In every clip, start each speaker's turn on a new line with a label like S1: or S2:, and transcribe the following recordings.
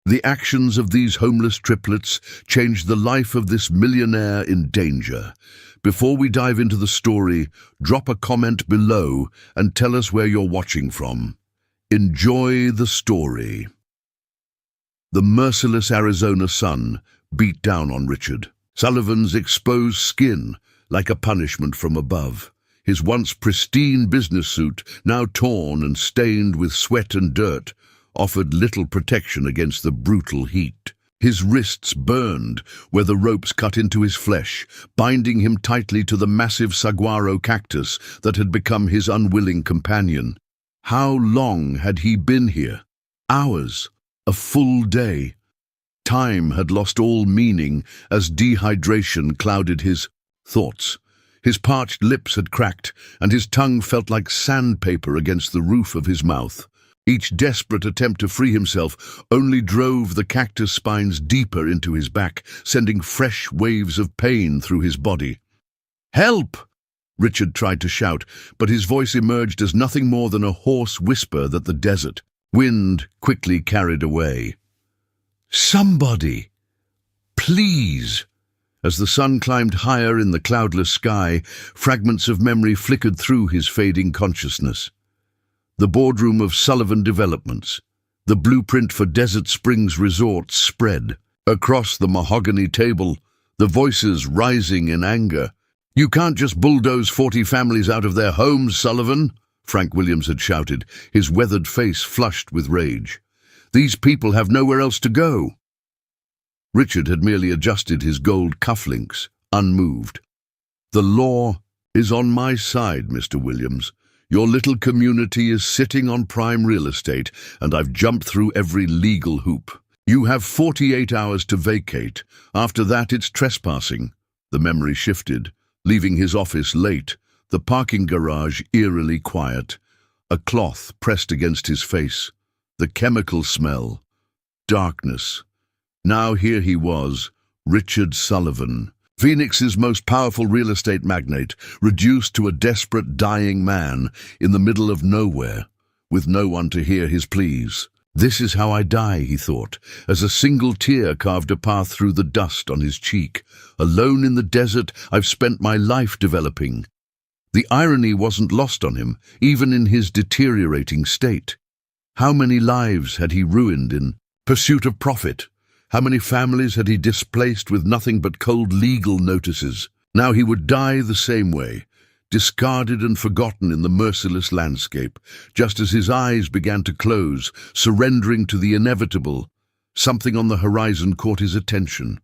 S1: The actions of these homeless triplets changed the life of this millionaire in danger. Before we dive into the story, drop a comment below and tell us where you're watching from. Enjoy the story. The merciless Arizona sun beat down on Richard. Sullivan's exposed skin, like a punishment from above. His once pristine business suit, now torn and stained with sweat and dirt, offered little protection against the brutal heat. His wrists burned where the ropes cut into his flesh, binding him tightly to the massive saguaro cactus that had become his unwilling companion. How long had he been here? Hours? A full day? Time had lost all meaning as dehydration clouded his thoughts. His parched lips had cracked, and his tongue felt like sandpaper against the roof of his mouth. Each desperate attempt to free himself only drove the cactus spines deeper into his back, sending fresh waves of pain through his body. "Help!" Richard tried to shout, but his voice emerged as nothing more than a hoarse whisper that the desert wind quickly carried away. "Somebody! Please!" As the sun climbed higher in the cloudless sky, fragments of memory flickered through his fading consciousness. The boardroom of Sullivan Developments, the blueprint for Desert Springs Resorts, spread. Across the mahogany table, the voices rising in anger. "You can't just bulldoze 40 families out of their homes, Sullivan," Frank Williams had shouted, his weathered face flushed with rage. "These people have nowhere else to go." Richard had merely adjusted his gold cufflinks, unmoved. "The law is on my side, Mr. Williams. Your little community is sitting on prime real estate, and I've jumped through every legal hoop. You have 48 hours to vacate. After that, it's trespassing." The memory shifted, leaving his office late, the parking garage eerily quiet, a cloth pressed against his face, the chemical smell, darkness. Now here he was, Richard Sullivan, Phoenix's most powerful real estate magnate, reduced to a desperate, dying man in the middle of nowhere, with no one to hear his pleas. "This is how I die," he thought, as a single tear carved a path through the dust on his cheek. "Alone in the desert, I've spent my life developing." The irony wasn't lost on him, even in his deteriorating state. How many lives had he ruined in pursuit of profit? How many families had he displaced with nothing but cold legal notices? Now he would die the same way, discarded and forgotten in the merciless landscape. Just as his eyes began to close, surrendering to the inevitable, something on the horizon caught his attention.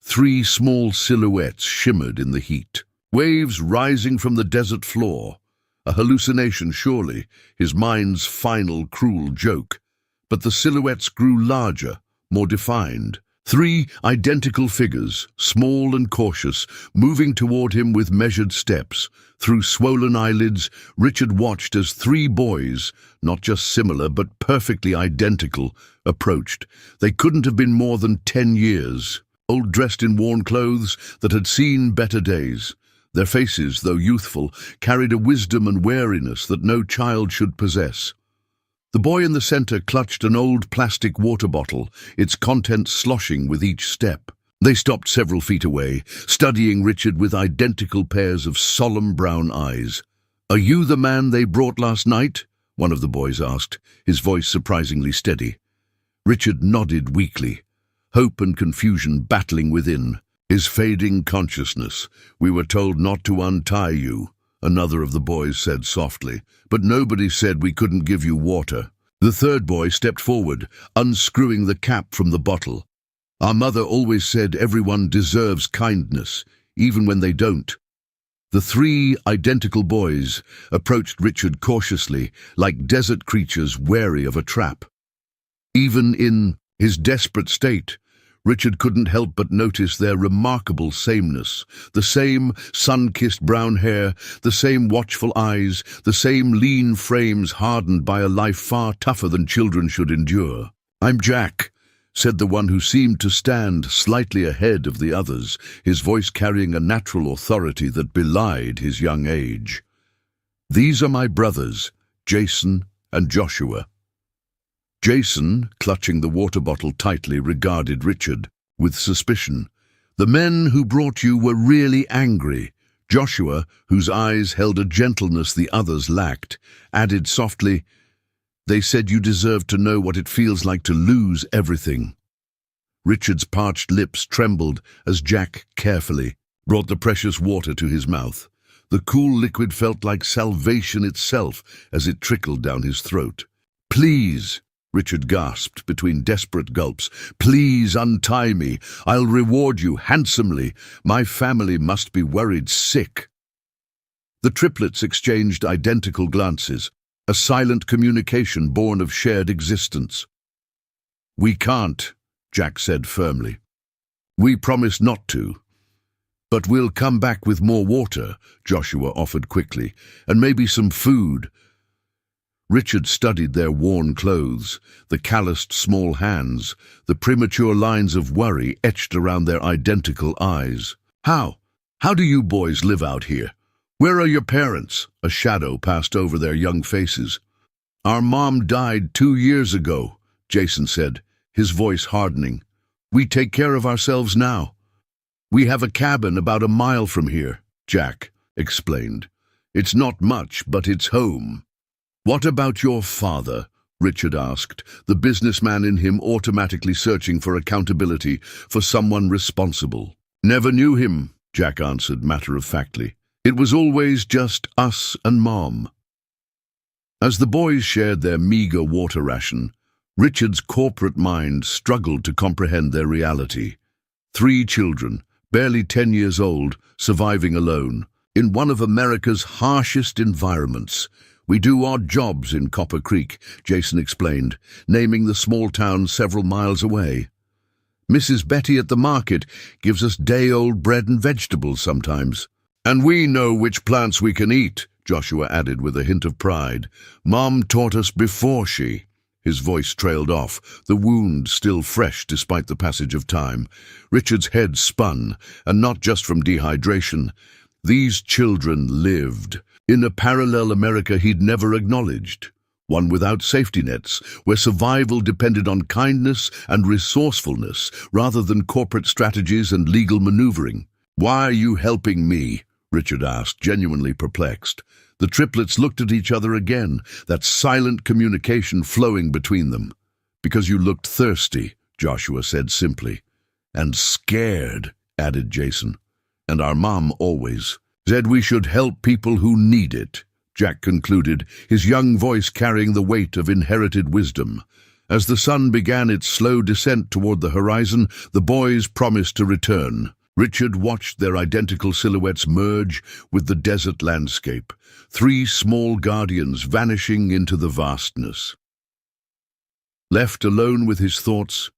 S1: 3 small silhouettes shimmered in the heat. Waves rising from the desert floor. A hallucination, surely, his mind's final cruel joke. But the silhouettes grew larger, more defined. 3 identical figures, small and cautious, moving toward him with measured steps. Through swollen eyelids, Richard watched as 3 boys, not just similar but perfectly identical, approached. They couldn't have been more than 10 years, old, dressed in worn clothes that had seen better days. Their faces, though youthful, carried a wisdom and wariness that no child should possess. The boy in the center clutched an old plastic water bottle, its contents sloshing with each step. They stopped several feet away, studying Richard with identical pairs of solemn brown eyes. "Are you the man they brought last night?" one of the boys asked, his voice surprisingly steady. Richard nodded weakly, hope and confusion battling within. His fading consciousness. "We were told not to untie you," another of the boys said softly, "but nobody said we couldn't give you water." The third boy stepped forward, unscrewing the cap from the bottle. "Our mother always said everyone deserves kindness, even when they don't." The 3 identical boys approached Richard cautiously, like desert creatures wary of a trap. Even in his desperate state, Richard couldn't help but notice their remarkable sameness. The same sun-kissed brown hair, the same watchful eyes, the same lean frames hardened by a life far tougher than children should endure. "I'm Jack," said the one who seemed to stand slightly ahead of the others, his voice carrying a natural authority that belied his young age. "These are my brothers, Jason and Joshua." Jason, clutching the water bottle tightly, regarded Richard with suspicion. The men who brought you were really angry. Joshua, whose eyes held a gentleness the others lacked, added softly, "They said you deserve to know what it feels like to lose everything." Richard's parched lips trembled as Jack carefully brought the precious water to his mouth. The cool liquid felt like salvation itself as it trickled down his throat. "Please," Richard gasped between desperate gulps, "please untie me. I'll reward you handsomely. My family must be worried sick." The triplets exchanged identical glances, a silent communication born of shared existence. "We can't," Jack said firmly. "We promise not to." "But we'll come back with more water," Joshua offered quickly, "and maybe some food." Richard studied their worn clothes, the calloused small hands, the premature lines of worry etched around their identical eyes. How do you boys live out here? Where are your parents?" A shadow passed over their young faces. "Our mom died 2 years ago," Jason said, his voice hardening. "We take care of ourselves now." "We have a cabin about a mile from here," Jack explained. "It's not much, but it's home." "What about your father?" Richard asked, the businessman in him automatically searching for accountability, for someone responsible. "Never knew him," Jack answered matter-of-factly. "It was always just us and Mom." As the boys shared their meager water ration, Richard's corporate mind struggled to comprehend their reality. 3 children, barely 10 years old, surviving alone, in one of America's harshest environments. "We do odd jobs in Copper Creek," Jason explained, naming the small town several miles away. "Mrs. Betty at the market gives us day-old bread and vegetables sometimes. And we know which plants we can eat," Joshua added with a hint of pride. "Mom taught us before she—" His voice trailed off, the wound still fresh despite the passage of time. Richard's head spun, and not just from dehydration. These children lived in a parallel America he'd never acknowledged, one without safety nets, where survival depended on kindness and resourcefulness rather than corporate strategies and legal maneuvering. "Why are you helping me?" Richard asked, genuinely perplexed. The triplets looked at each other again, that silent communication flowing between them. "Because you looked thirsty," Joshua said simply. "And scared," added Jason. "And our mom always said we should help people who need it," Jack concluded, his young voice carrying the weight of inherited wisdom. As the sun began its slow descent toward the horizon, the boys promised to return. Richard watched their identical silhouettes merge with the desert landscape, 3 small guardians vanishing into the vastness. Left alone with his thoughts,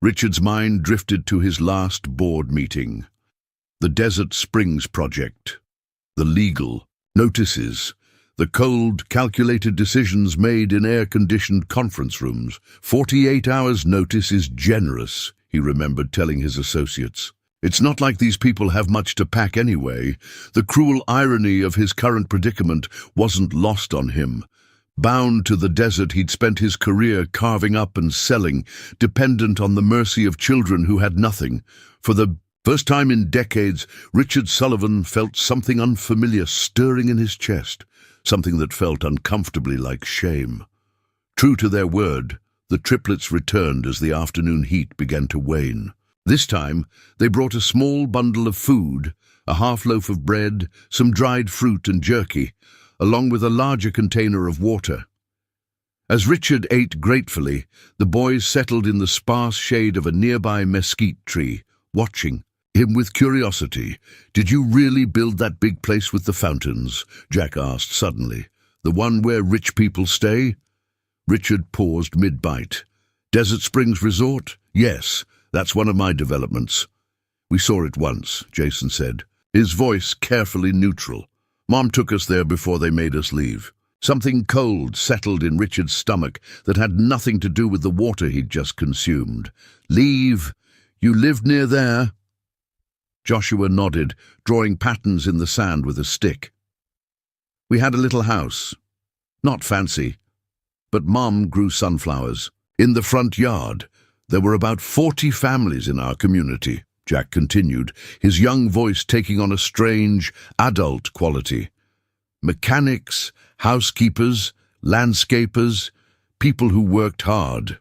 S1: Richard's mind drifted to his last board meeting. The Desert Springs Project. The legal notices, the cold, calculated decisions made in air-conditioned conference rooms. 48 hours' notice is generous, he remembered telling his associates. It's not like these people have much to pack anyway. The cruel irony of his current predicament wasn't lost on him. Bound to the desert he'd spent his career carving up and selling, dependent on the mercy of children who had nothing. For the first time in decades, Richard Sullivan felt something unfamiliar stirring in his chest, something that felt uncomfortably like shame. True to their word, the triplets returned as the afternoon heat began to wane. This time, they brought a small bundle of food, a half loaf of bread, some dried fruit and jerky, along with a larger container of water. As Richard ate gratefully, the boys settled in the sparse shade of a nearby mesquite tree, watching him with curiosity. "Did you really build that big place with the fountains?" Jack asked suddenly. "The one where rich people stay?" Richard paused mid-bite. "Desert Springs Resort? Yes, that's one of my developments." "We saw it once," Jason said, his voice carefully neutral. "Mom took us there before they made us leave." Something cold settled in Richard's stomach that had nothing to do with the water he'd just consumed. "Leave? You lived near there?" Joshua nodded, drawing patterns in the sand with a stick. "We had a little house. Not fancy, but Mom grew sunflowers. In the front yard, there were about 40 families in our community, Jack continued, his young voice taking on a strange, adult quality. Mechanics, housekeepers, landscapers, people who worked hard.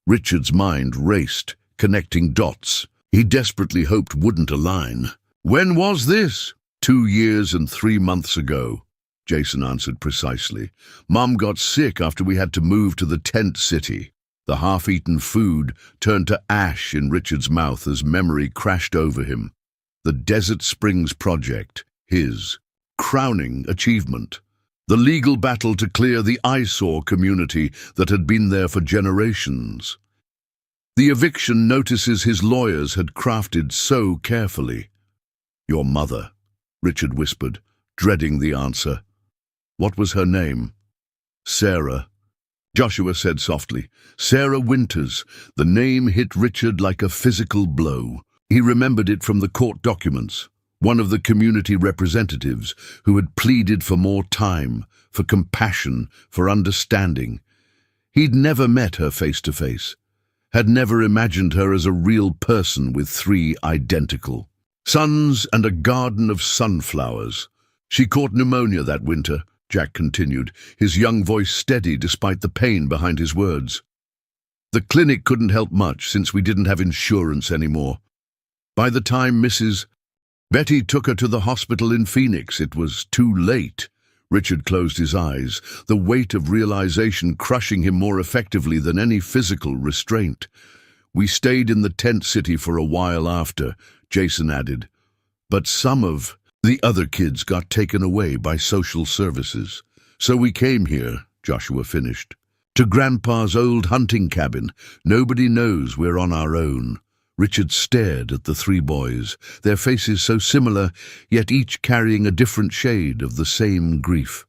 S1: Richard's mind raced, connecting dots he desperately hoped wouldn't align. When was this? 2 years and 3 months ago, Jason answered precisely. Mum got sick after we had to move to the tent city. The half-eaten food turned to ash in Richard's mouth as memory crashed over him. The Desert Springs Project, his crowning achievement. The legal battle to clear the eyesore community that had been there for generations. The eviction notices his lawyers had crafted so carefully. Your mother, Richard whispered, dreading the answer. What was her name? Sarah. Joshua said softly. Sarah Winters. The name hit Richard like a physical blow. He remembered it from the court documents. One of the community representatives who had pleaded for more time, for compassion, for understanding. He'd never met her face to face, had never imagined her as a real person with 3 identical sons and a garden of sunflowers. She caught pneumonia that winter, Jack continued, his young voice steady despite the pain behind his words. The clinic couldn't help much since we didn't have insurance anymore. By the time Mrs. Betty took her to the hospital in Phoenix, it was too late. Richard closed his eyes, the weight of realization crushing him more effectively than any physical restraint. We stayed in the tent city for a while after, Jason added. But some of the other kids got taken away by social services. So we came here, Joshua finished. To Grandpa's old hunting cabin. Nobody knows we're on our own. Richard stared at the 3 boys, their faces so similar, yet each carrying a different shade of the same grief.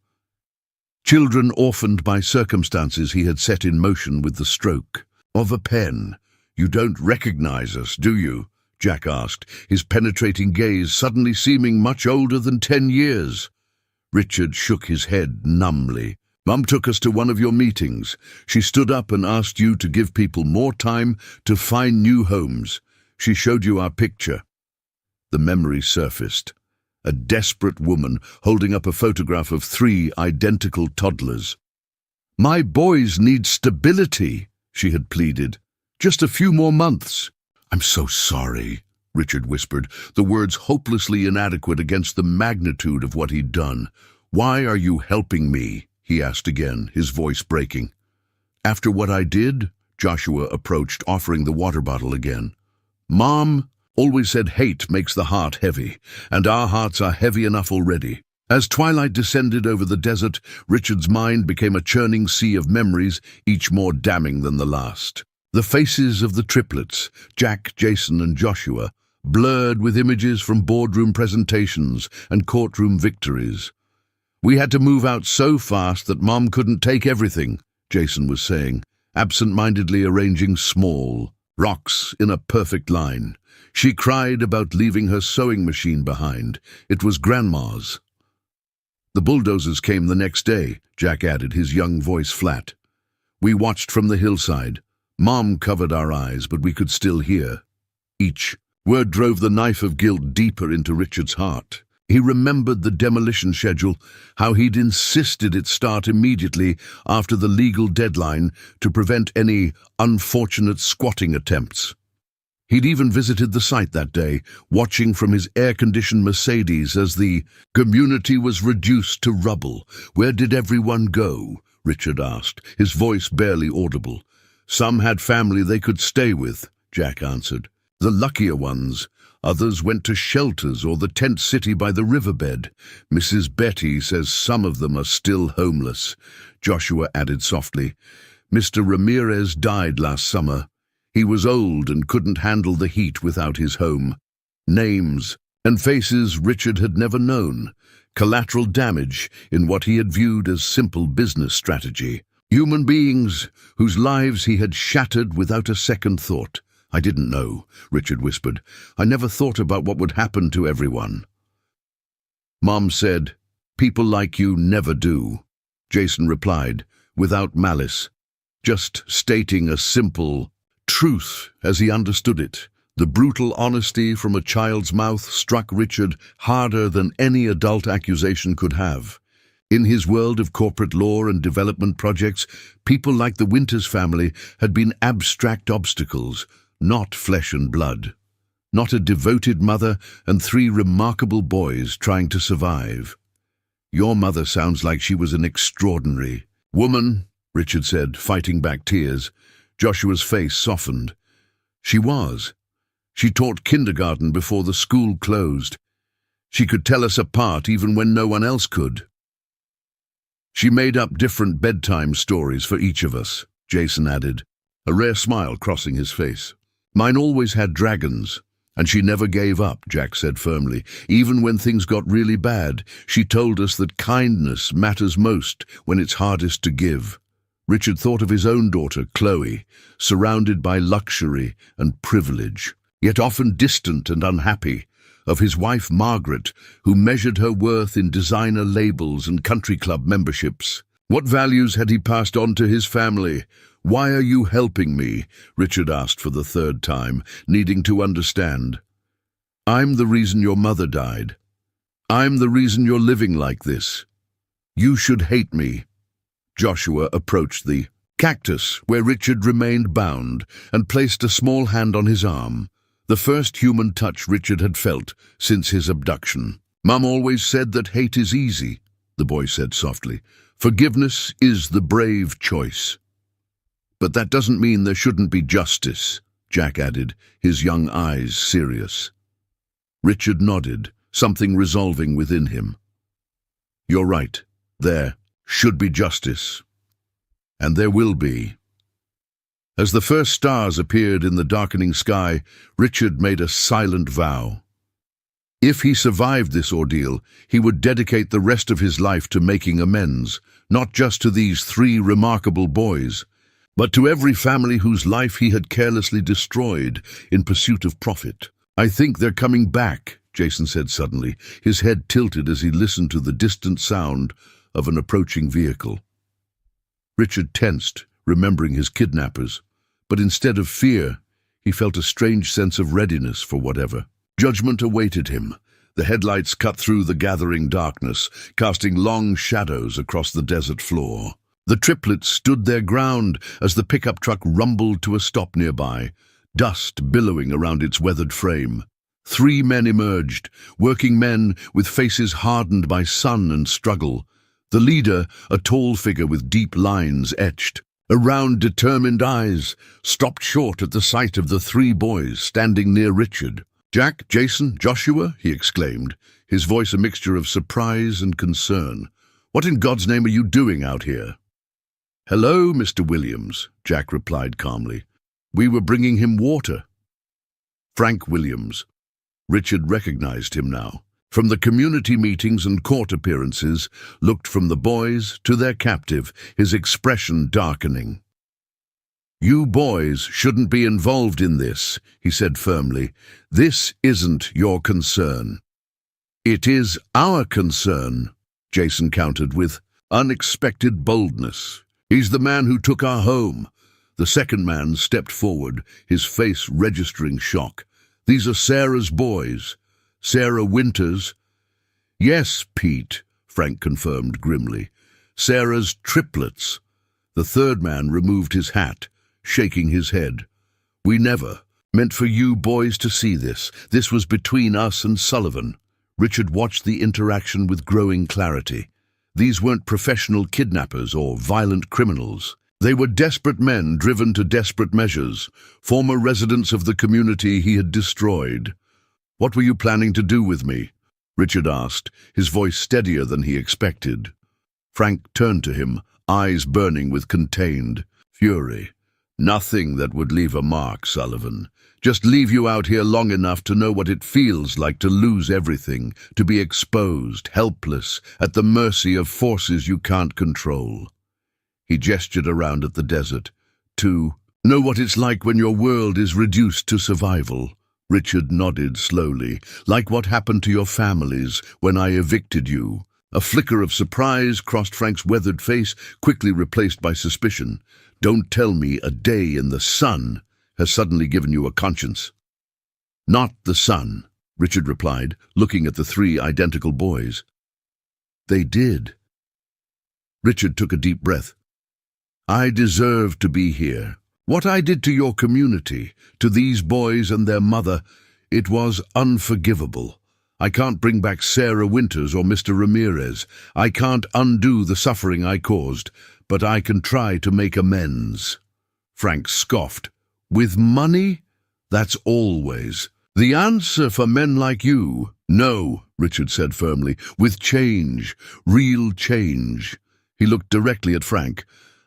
S1: Children orphaned by circumstances he had set in motion with the stroke of a pen. You don't recognize us, do you? Jack asked, his penetrating gaze suddenly seeming much older than 10 years. Richard shook his head numbly. Mum took us to one of your meetings. She stood up and asked you to give people more time to find new homes. She showed you our picture. The memory surfaced. A desperate woman holding up a photograph of 3 identical toddlers. My boys need stability, she had pleaded. Just a few more months. I'm so sorry, Richard whispered, the words hopelessly inadequate against the magnitude of what he'd done. Why are you helping me? He asked again, his voice breaking. After what I did, Joshua approached, offering the water bottle again. Mom always said hate makes the heart heavy, and our hearts are heavy enough already. As twilight descended over the desert, Richard's mind became a churning sea of memories, each more damning than the last. The faces of the triplets, Jack, Jason, and Joshua, blurred with images from boardroom presentations and courtroom victories. We had to move out so fast that Mom couldn't take everything, Jason was saying, absent-mindedly arranging small rocks in a perfect line. She cried about leaving her sewing machine behind. It was Grandma's. The bulldozers came the next day, Jack added, his young voice flat. We watched from the hillside. Mom covered our eyes, but we could still hear. Each word drove the knife of guilt deeper into Richard's heart. He remembered the demolition schedule, how he'd insisted it start immediately after the legal deadline to prevent any unfortunate squatting attempts. He'd even visited the site that day, watching from his air-conditioned Mercedes as the community was reduced to rubble. Where did everyone go? Richard asked, his voice barely audible. Some had family they could stay with, Jack answered. The luckier ones. Others went to shelters or the tent city by the riverbed. Mrs. Betty says some of them are still homeless. Joshua added softly. Mr. Ramirez died last summer. He was old and couldn't handle the heat without his home. Names and faces Richard had never known. Collateral damage in what he had viewed as simple business strategy. Human beings whose lives he had shattered without a second thought. I didn't know, Richard whispered. I never thought about what would happen to everyone. Mom said, people like you never do, Jason replied, without malice. just stating a simple truth as he understood it. The brutal honesty from a child's mouth struck Richard harder than any adult accusation could have. In his world of corporate law and development projects, people like the Winters family had been abstract obstacles, not flesh and blood. Not a devoted mother and 3 remarkable boys trying to survive. Your mother sounds like she was an extraordinary woman, Richard said, fighting back tears. Joshua's face softened. She was. She taught kindergarten before the school closed. She could tell us apart even when no one else could. She made up different bedtime stories for each of us, Jason added, a rare smile crossing his face. Mine always had dragons. And she never gave up, Jack said firmly. Even when things got really bad, she told us that kindness matters most when it's hardest to give. Richard thought of his own daughter, Chloe, surrounded by luxury and privilege, yet often distant and unhappy, of his wife, Margaret, who measured her worth in designer labels and country club memberships. What values had he passed on to his family? Why are you helping me? Richard asked for the 3rd time, needing to understand. I'm the reason your mother died. I'm the reason you're living like this. You should hate me. Joshua approached the cactus where Richard remained bound and placed a small hand on his arm, the first human touch Richard had felt since his abduction. Mum always said that hate is easy, the boy said softly. Forgiveness is the brave choice. But that doesn't mean there shouldn't be justice, Jack added, his young eyes serious. Richard nodded, something resolving within him. You're right. There should be justice. And there will be. As the first stars appeared in the darkening sky, Richard made a silent vow. If he survived this ordeal, he would dedicate the rest of his life to making amends, not just to these 3 remarkable boys, but to every family whose life he had carelessly destroyed in pursuit of profit. I think they're coming back, Jason said suddenly, his head tilted as he listened to the distant sound of an approaching vehicle. Richard tensed, remembering his kidnappers, but instead of fear, he felt a strange sense of readiness for whatever. Judgment awaited him. The headlights cut through the gathering darkness, casting long shadows across the desert floor. The triplets stood their ground as the pickup truck rumbled to a stop nearby, dust billowing around its weathered frame. 3 men emerged, working men with faces hardened by sun and struggle. The leader, a tall figure with deep lines etched around determined eyes, stopped short at the sight of the 3 boys standing near Richard. Jack, Jason, Joshua, he exclaimed, his voice a mixture of surprise and concern. What in God's name are you doing out here? Hello, Mr. Williams, Jack replied calmly. We were bringing him water. Frank Williams. Richard recognized him now. From the community meetings and court appearances, looked from the boys to their captive, his expression darkening. You boys shouldn't be involved in this, he said firmly. This isn't your concern. It is our concern, Jason countered with unexpected boldness. He's the man who took our home. The second man stepped forward, his face registering shock. These are Sarah's boys. Sarah Winters. Yes, Pete, Frank confirmed grimly. Sarah's triplets. The third man removed his hat, shaking his head. We never meant for you boys to see this. This was between us and Sullivan. Richard watched the interaction with growing clarity. These weren't professional kidnappers or violent criminals. They were desperate men driven to desperate measures, former residents of the community he had destroyed. What were you planning to do with me? Richard asked, his voice steadier than he expected. Frank turned to him, eyes burning with contained fury. Nothing that would leave a mark, Sullivan. Just leave you out here long enough to know what it feels like to lose everything, to be exposed, helpless, at the mercy of forces you can't control. He gestured around at the desert. To know what it's like when your world is reduced to survival. Richard nodded slowly, like what happened to your families when I evicted you. A flicker of surprise crossed Frank's weathered face, quickly replaced by suspicion. Don't tell me a day in the sun has suddenly given you a conscience. Not the sun, Richard replied, looking at the three identical boys. They did. Richard took a deep breath. I deserve to be here. What I did to your community, to these boys and their mother, it was unforgivable. I can't bring back Sarah Winters or Mr. Ramirez. I can't undo the suffering I caused, but I can try to make amends. Frank scoffed. With money? That's always the answer for men like you. No, Richard said firmly, with change, real change. He looked directly at Frank.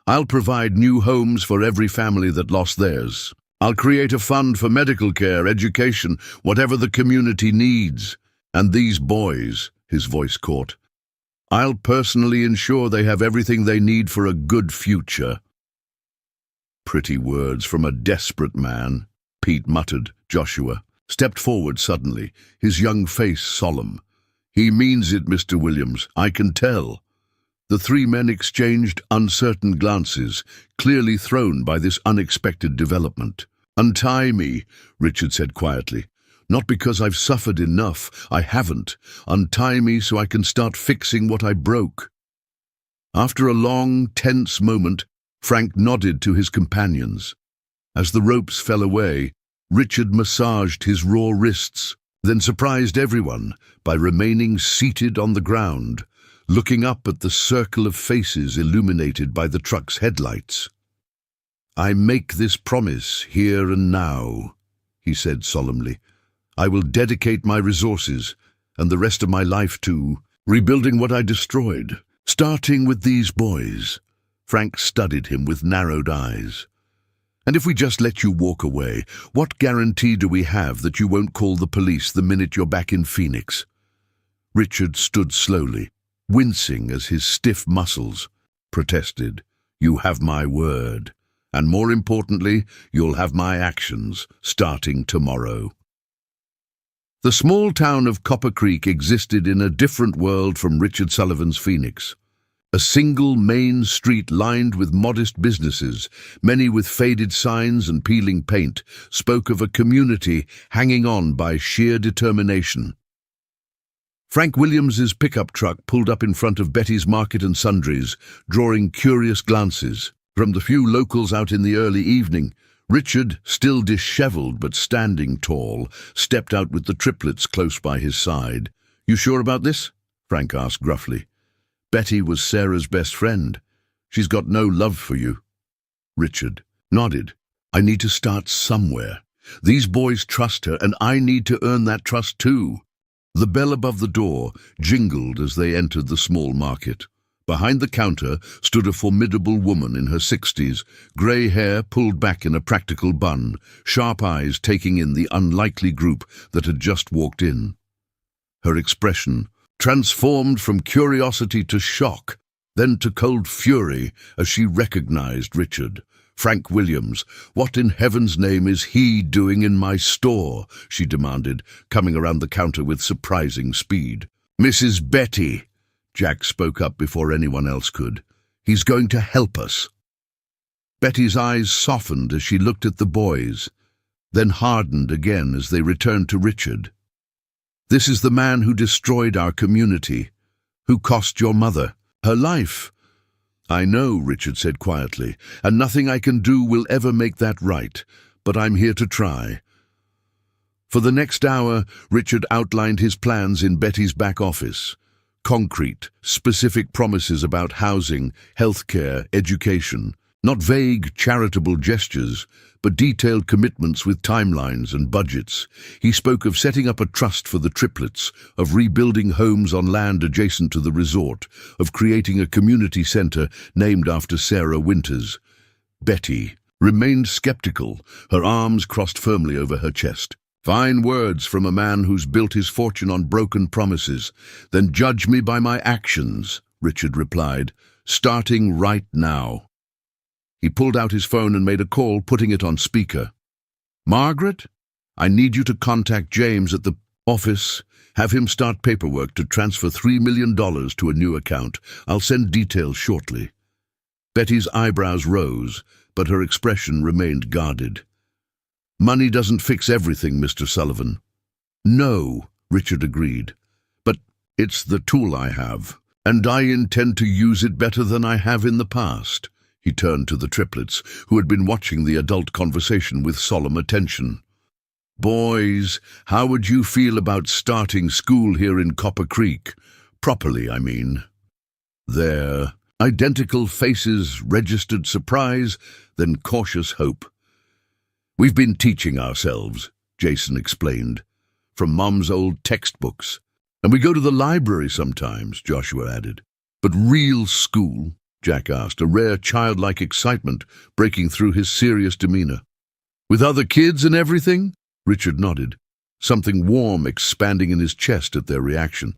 S1: I'll provide new homes for every family that lost theirs. I'll create a fund for medical care, education, whatever the community needs. And these boys, his voice caught, I'll personally ensure they have everything they need for a good future. Pretty words from a desperate man, Pete muttered. Joshua stepped forward suddenly, his young face solemn. He means it, Mr. Williams, I can tell. The three men exchanged uncertain glances, clearly thrown by this unexpected development. Untie me, Richard said quietly. Not because I've suffered enough, I haven't. Untie me so I can start fixing what I broke. After a long, tense moment, Frank nodded to his companions. As the ropes fell away, Richard massaged his raw wrists, then surprised everyone by remaining seated on the ground, looking up at the circle of faces illuminated by the truck's headlights. I make this promise here and now, he said solemnly. I will dedicate my resources and the rest of my life to rebuilding what I destroyed, starting with these boys. Frank studied him with narrowed eyes. And if we just let you walk away, what guarantee do we have that you won't call the police the minute you're back in Phoenix? Richard stood slowly, wincing as his stiff muscles protested. You have my word, and more importantly, you'll have my actions starting tomorrow. The small town of Copper Creek existed in a different world from Richard Sullivan's Phoenix. A single main street lined with modest businesses, many with faded signs and peeling paint, spoke of a community hanging on by sheer determination. Frank Williams's pickup truck pulled up in front of Betty's Market and Sundries, drawing curious glances. From the few locals out in the early evening, Richard, still disheveled but standing tall, stepped out with the triplets close by his side. You sure about this? Frank asked gruffly. Betty was Sarah's best friend. She's got no love for you. Richard nodded. I need to start somewhere. These boys trust her, and I need to earn that trust too. The bell above the door jingled as they entered the small market. Behind the counter stood a formidable woman in her 60s, grey hair pulled back in a practical bun, sharp eyes taking in the unlikely group that had just walked in. Her expression transformed from curiosity to shock, then to cold fury as she recognized Richard. Frank Williams, what in heaven's name is he doing in my store? She demanded, coming around the counter with surprising speed. Mrs. Betty, Jack spoke up before anyone else could. He's going to help us. Betty's eyes softened as she looked at the boys, then hardened again as they returned to Richard. This is the man who destroyed our community, who cost your mother her life. I know, Richard said quietly, and nothing I can do will ever make that right, but I'm here to try. For the next hour, Richard outlined his plans in Betty's back office. Concrete, specific promises about housing, healthcare, education. Not vague, charitable gestures, but detailed commitments with timelines and budgets. He spoke of setting up a trust for the triplets, of rebuilding homes on land adjacent to the resort, of creating a community center named after Sarah Winters. Betty remained skeptical, her arms crossed firmly over her chest. Fine words from a man who's built his fortune on broken promises. Then judge me by my actions, Richard replied, starting right now. He pulled out his phone and made a call, putting it on speaker. Margaret, I need you to contact James at the office. Have him start paperwork to transfer $3 million to a new account. I'll send details shortly. Betty's eyebrows rose, but her expression remained guarded. "Money doesn't fix everything, Mr. Sullivan." "No," Richard agreed, "but it's the tool I have, and I intend to use it better than I have in the past." He turned to the triplets, who had been watching the adult conversation with solemn attention. "Boys, how would you feel about starting school here in Copper Creek? Properly, I mean." Their identical faces registered surprise, then cautious hope. "We've been teaching ourselves," Jason explained, "from Mom's old textbooks. And we go to the library sometimes," Joshua added. "But real school?" Jack asked, a rare childlike excitement breaking through his serious demeanor. "With other kids and everything?" Richard nodded, something warm expanding in his chest at their reaction.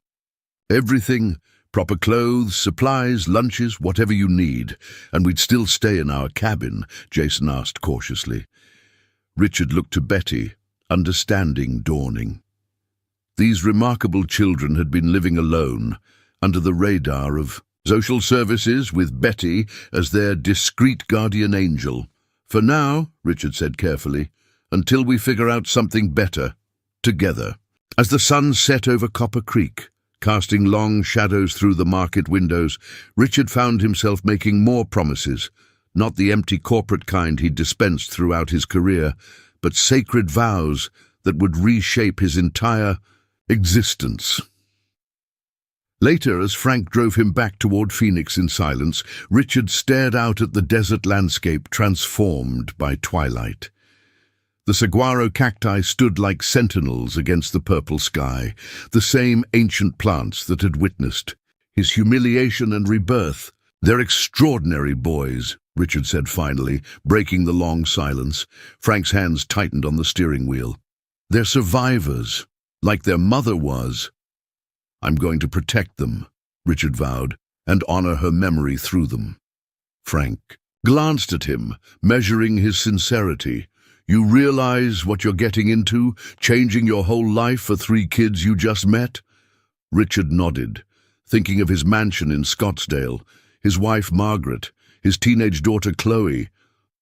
S1: "Everything, proper clothes, supplies, lunches, whatever you need. And we'd still stay in our cabin?" Jason asked cautiously. Richard looked to Betty, understanding dawning. These remarkable children had been living alone, under the radar of social services, with Betty as their discreet guardian angel. "For now," Richard said carefully, "until we figure out something better, together." As the sun set over Copper Creek, casting long shadows through the market windows, Richard found himself making more promises, not the empty corporate kind he'd dispensed throughout his career, but sacred vows that would reshape his entire existence. Later, as Frank drove him back toward Phoenix in silence, Richard stared out at the desert landscape transformed by twilight. The saguaro cacti stood like sentinels against the purple sky, the same ancient plants that had witnessed his humiliation and rebirth. "They're extraordinary boys," Richard said finally, breaking the long silence. Frank's hands tightened on the steering wheel. "They're survivors, like their mother was." "I'm going to protect them," Richard vowed, "and honor her memory through them." Frank glanced at him, measuring his sincerity. "You realize what you're getting into, changing your whole life for 3 kids you just met?" Richard nodded, thinking of his mansion in Scottsdale, his wife Margaret, his teenage daughter Chloe,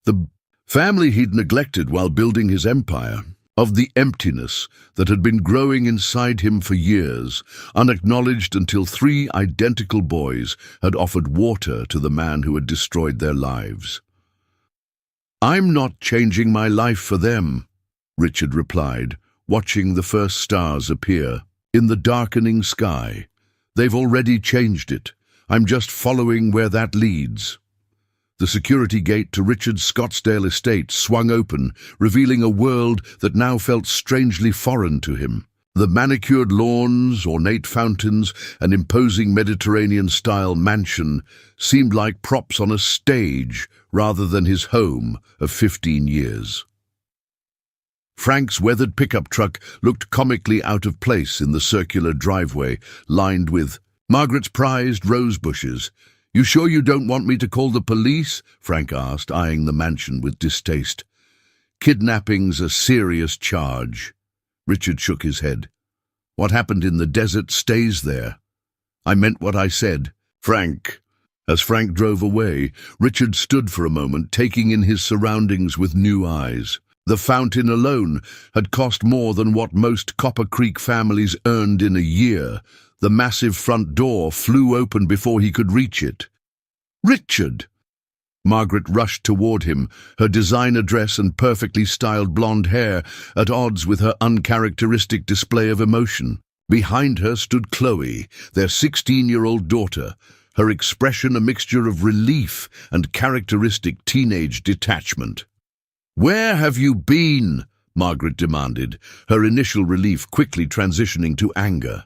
S1: the family he'd neglected while building his empire, of the emptiness that had been growing inside him for years, unacknowledged until 3 identical boys had offered water to the man who had destroyed their lives. "I'm not changing my life for them," Richard replied, watching the first stars appear in the darkening sky. "They've already changed it. I'm just following where that leads." The security gate to Richard's Scottsdale estate swung open, revealing a world that now felt strangely foreign to him. The manicured lawns, ornate fountains, and imposing Mediterranean-style mansion seemed like props on a stage rather than his home of 15 years. Frank's weathered pickup truck looked comically out of place in the circular driveway, lined with Margaret's prized rose bushes. "You sure you don't want me to call the police?" Frank asked, eyeing the mansion with distaste. "Kidnapping's a serious charge." Richard shook his head. "What happened in the desert stays there. I meant what I said." "Frank." As Frank drove away, Richard stood for a moment, taking in his surroundings with new eyes. The fountain alone had cost more than what most Copper Creek families earned in a year. The massive front door flew open before he could reach it. "Richard!" Margaret rushed toward him, her designer dress and perfectly styled blonde hair at odds with her uncharacteristic display of emotion. Behind her stood Chloe, their 16-year-old daughter, her expression a mixture of relief and characteristic teenage detachment. "Where have you been?" Margaret demanded, her initial relief quickly transitioning to anger.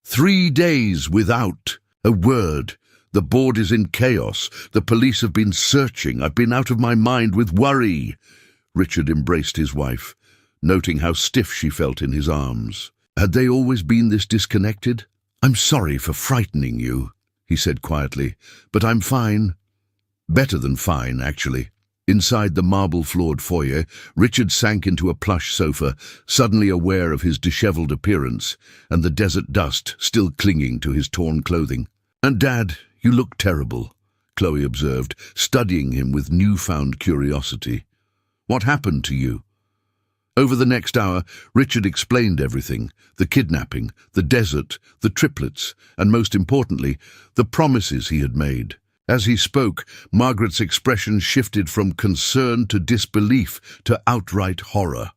S1: 3 days without a word. The board is in chaos. The police have been searching. I've been out of my mind with worry." Richard embraced his wife, noting how stiff she felt in his arms. Had they always been this disconnected? "I'm sorry for frightening you," he said quietly, "but I'm fine. Better than fine, actually." Inside the marble-floored foyer, Richard sank into a plush sofa, suddenly aware of his disheveled appearance and the desert dust still clinging to his torn clothing. "And Dad, you look terrible." Chloe observed, studying him with newfound curiosity. "What happened to you?" Over the next hour, Richard explained everything: the kidnapping, the desert, the triplets, and most importantly, the promises he had made. As he spoke, Margaret's expression shifted from concern to disbelief to outright horror.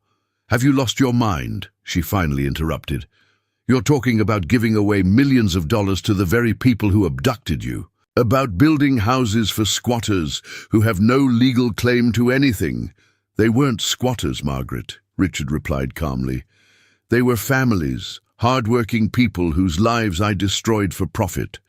S1: "Have you lost your mind?" she finally interrupted. "You're talking about giving away millions of dollars to the very people who abducted you, about building houses for squatters who have no legal claim to anything." "They weren't squatters, Margaret," Richard replied calmly. "They were families, hard-working people whose lives I destroyed for profit."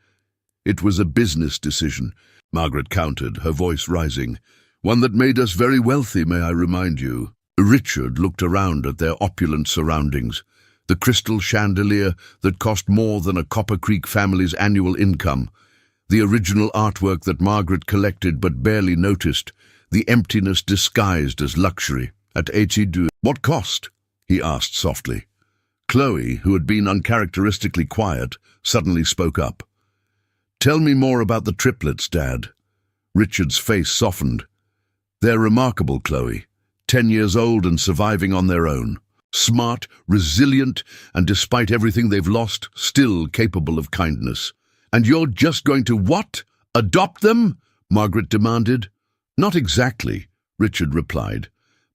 S1: "It was a business decision," Margaret countered, her voice rising. "One that made us very wealthy, may I remind you." Richard looked around at their opulent surroundings. The crystal chandelier that cost more than a Copper Creek family's annual income, the original artwork that Margaret collected but barely noticed, the emptiness disguised as luxury. At H.E.D. "What cost?" he asked softly. Chloe, who had been uncharacteristically quiet, suddenly spoke up. "Tell me more about the triplets, Dad." Richard's face softened. "They're remarkable, Chloe. 10 years old and surviving on their own. Smart, resilient, and despite everything they've lost, still capable of kindness. And you're just going to what? Adopt them?" Margaret demanded. "Not exactly," Richard replied.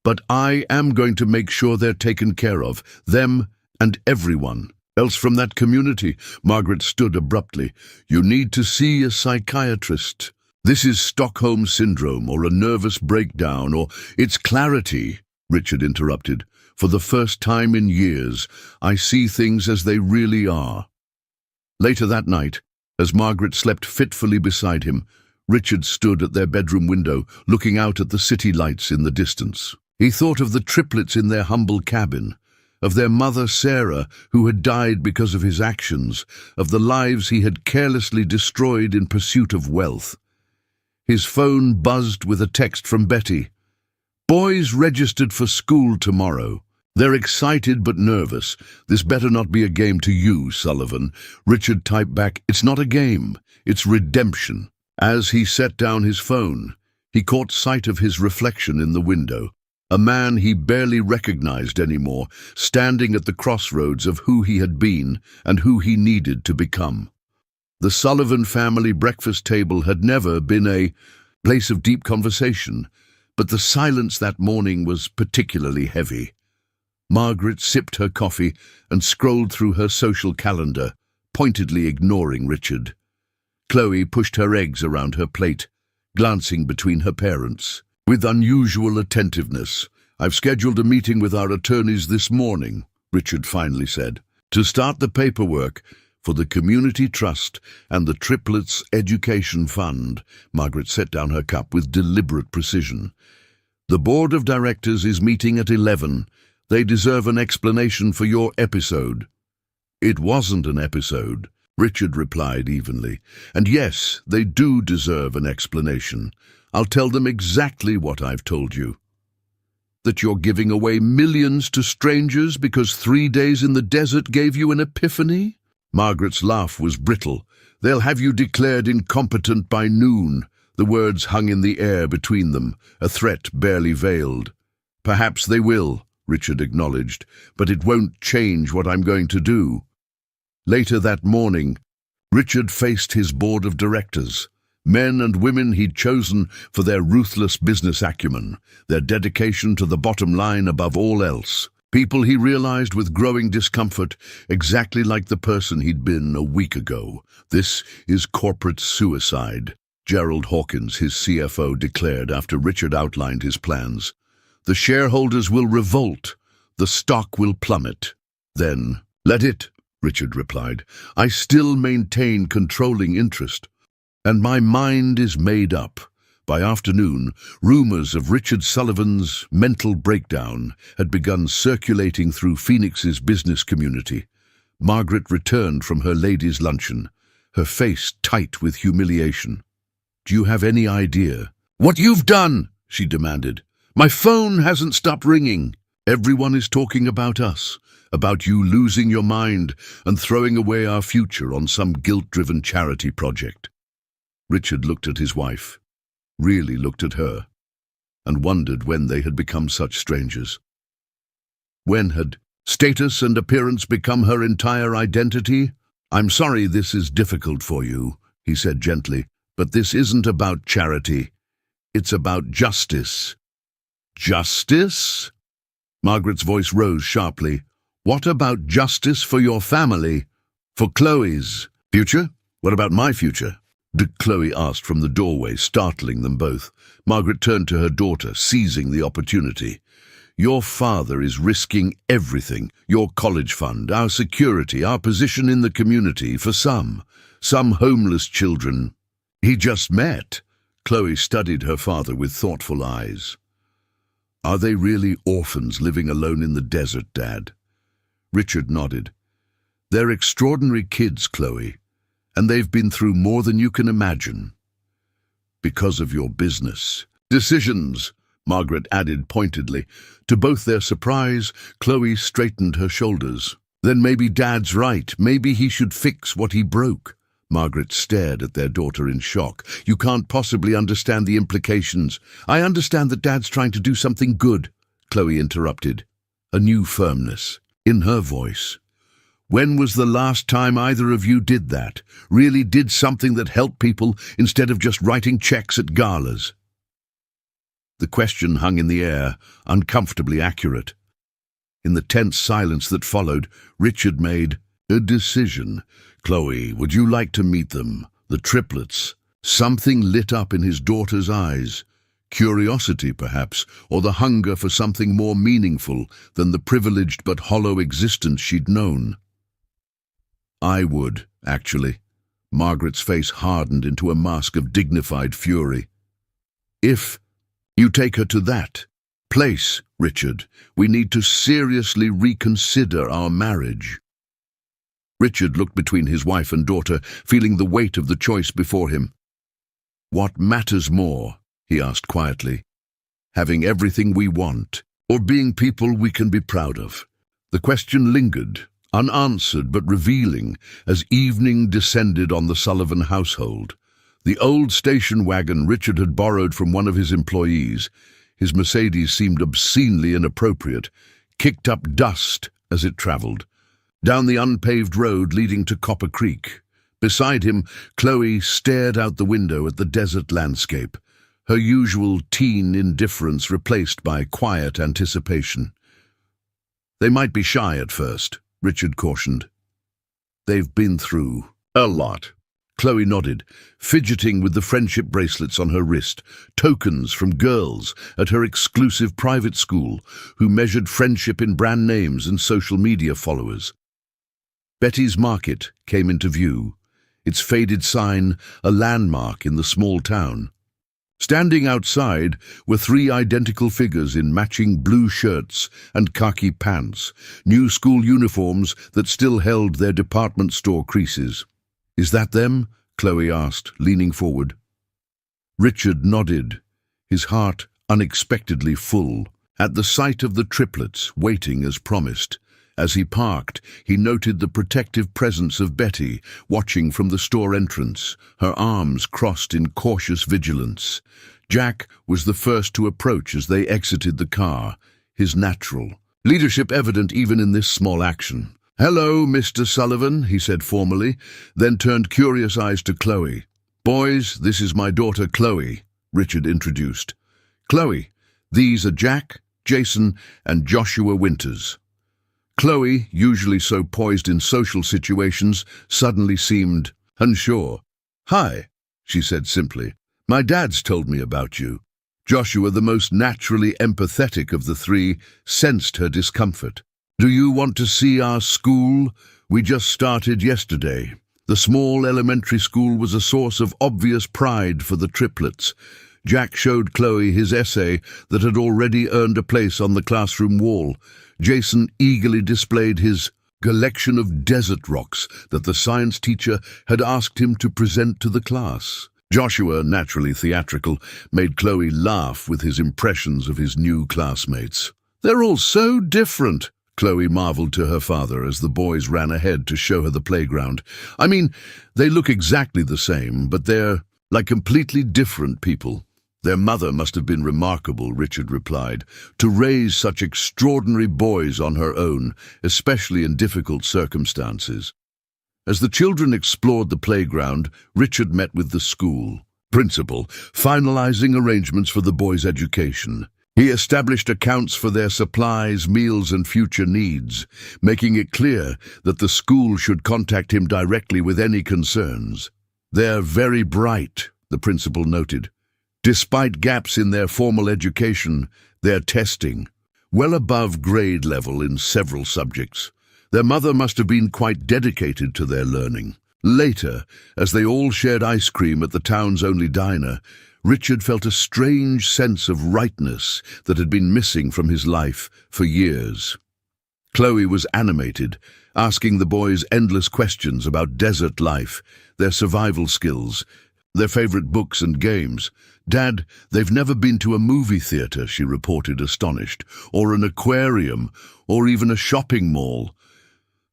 S1: "But I am going to make sure they're taken care of, them and everyone else from that community." Margaret stood abruptly. "You need to see a psychiatrist. This is Stockholm Syndrome, or a nervous breakdown, or it's clarity," Richard interrupted. "For the first time in years, I see things as they really are." Later that night, as Margaret slept fitfully beside him, Richard stood at their bedroom window, looking out at the city lights in the distance. He thought of the triplets in their humble cabin, of their mother Sarah, who had died because of his actions, of the lives he had carelessly destroyed in pursuit of wealth. His phone buzzed with a text from Betty. "Boys registered for school tomorrow. They're excited but nervous. This better not be a game to you, Sullivan." Richard typed back, "It's not a game, it's redemption." As he set down his phone, he caught sight of his reflection in the window, a man he barely recognized anymore, standing at the crossroads of who he had been and who he needed to become. The Sullivan family breakfast table had never been a place of deep conversation, but the silence that morning was particularly heavy. Margaret sipped her coffee and scrolled through her social calendar, pointedly ignoring Richard. Chloe pushed her eggs around her plate, glancing between her parents. "With unusual attentiveness, I've scheduled a meeting with our attorneys this morning," Richard finally said, "to start the paperwork for the Community Trust and the Triplets Education Fund." Margaret set down her cup with deliberate precision. "The board of directors is meeting at 11. They deserve an explanation for your episode." "It wasn't an episode," Richard replied evenly. "And yes, they do deserve an explanation. I'll tell them exactly what I've told you. That you're giving away millions to strangers because 3 days in the desert gave you an epiphany?" Margaret's laugh was brittle. "They'll have you declared incompetent by noon." The words hung in the air between them, a threat barely veiled. "Perhaps they will," Richard acknowledged, "but it won't change what I'm going to do." Later that morning, Richard faced his board of directors, men and women he'd chosen for their ruthless business acumen, their dedication to the bottom line above all else. People he realized with growing discomfort, exactly like the person he'd been a week ago. "This is corporate suicide," Gerald Hawkins, his CFO, declared after Richard outlined his plans. "The shareholders will revolt. The stock will plummet." "Then, let it," Richard replied. "I still maintain controlling interest, and my mind is made up." By afternoon, rumors of Richard Sullivan's mental breakdown had begun circulating through Phoenix's business community. Margaret returned from her ladies' luncheon, her face tight with humiliation. "Do you have any idea what you've done?" she demanded. "My phone hasn't stopped ringing. Everyone is talking about us, about you losing your mind and throwing away our future on some guilt-driven charity project." Richard looked at his wife, really looked at her, and wondered when they had become such strangers. When had status and appearance become her entire identity? "I'm sorry this is difficult for you," he said gently, "but this isn't about charity. It's about justice." "Justice?" Margaret's voice rose sharply. "What about justice for your family? For Chloe's future? What about my future?" Chloe asked from the doorway, startling them both. Margaret turned to her daughter, seizing the opportunity. "Your father is risking everything, your college fund, our security, our position in the community, for some homeless children he just met." Chloe studied her father with thoughtful eyes. "Are they really orphans living alone in the desert, Dad?" Richard nodded. "They're extraordinary kids, Chloe, and they've been through more than you can imagine. Because of your business decisions," Margaret added pointedly. To both their surprise, Chloe straightened her shoulders. "Then maybe Dad's right. Maybe he should fix what he broke." Margaret stared at their daughter in shock. "You can't possibly understand the implications." "I understand that Dad's trying to do something good," Chloe interrupted, a new firmness in her voice. "When was the last time either of you did that? Really did something that helped people instead of just writing checks at galas?" The question hung in the air, uncomfortably accurate. In the tense silence that followed, Richard made a decision. "Chloe, would you like to meet them? The triplets?" Something lit up in his daughter's eyes. Curiosity, perhaps, or the hunger for something more meaningful than the privileged but hollow existence she'd known. "I would, actually." Margaret's face hardened into a mask of dignified fury. "If you take her to that place, Richard, we need to seriously reconsider our marriage." Richard looked between his wife and daughter, feeling the weight of the choice before him. "What matters more?" he asked quietly. "Having everything we want, or being people we can be proud of?" The question lingered, unanswered but revealing, as evening descended on the Sullivan household. The old station wagon Richard had borrowed from one of his employees, his Mercedes seemed obscenely inappropriate, kicked up dust as it traveled. Down the unpaved road leading to Copper Creek, beside him, Chloe stared out the window at the desert landscape, her usual teen indifference replaced by quiet anticipation. "They might be shy at first," Richard cautioned. "They've been through a lot." Chloe nodded, fidgeting with the friendship bracelets on her wrist, tokens from girls at her exclusive private school who measured friendship in brand names and social media followers. Betty's Market came into view, its faded sign a landmark in the small town. Standing outside were three identical figures in matching blue shirts and khaki pants, new school uniforms that still held their department store creases. "Is that them?" Chloe asked, leaning forward. Richard nodded, his heart unexpectedly full, at the sight of the triplets waiting as promised. As he parked, he noted the protective presence of Betty, watching from the store entrance, her arms crossed in cautious vigilance. Jack was the first to approach as they exited the car, his natural leadership evident even in this small action. "Hello, Mr. Sullivan," he said formally, then turned curious eyes to Chloe. "Boys, this is my daughter Chloe," Richard introduced. "Chloe, these are Jack, Jason, and Joshua Winters." Chloe, usually so poised in social situations, suddenly seemed unsure. "Hi," she said simply. "My dad's told me about you." Joshua, the most naturally empathetic of the three, sensed her discomfort. "Do you want to see our school? We just started yesterday." The small elementary school was a source of obvious pride for the triplets. Jack showed Chloe his essay that had already earned a place on the classroom wall. Jason eagerly displayed his collection of desert rocks that the science teacher had asked him to present to the class. Joshua, naturally theatrical, made Chloe laugh with his impressions of his new classmates. "They're all so different," Chloe marveled to her father as the boys ran ahead to show her the playground. "I mean, they look exactly the same, but they're Like completely different people. Their mother must have been remarkable, Richard replied, to raise such extraordinary boys on her own, especially in difficult circumstances. As the children explored the playground, Richard met with the school principal, finalizing arrangements for the boys' education. He established accounts for their supplies, meals, and future needs, making it clear that the school should contact him directly with any concerns. "They're very bright," the principal noted. "Despite gaps in their formal education, they're testing well above grade level in several subjects. Their mother must have been quite dedicated to their learning." Later, as they all shared ice cream at the town's only diner, Richard felt a strange sense of rightness that had been missing from his life for years. Chloe was animated, asking the boys endless questions about desert life, their survival skills, their favorite books and games. "Dad, they've never been to a movie theater," she reported, astonished, "or an aquarium, or even a shopping mall."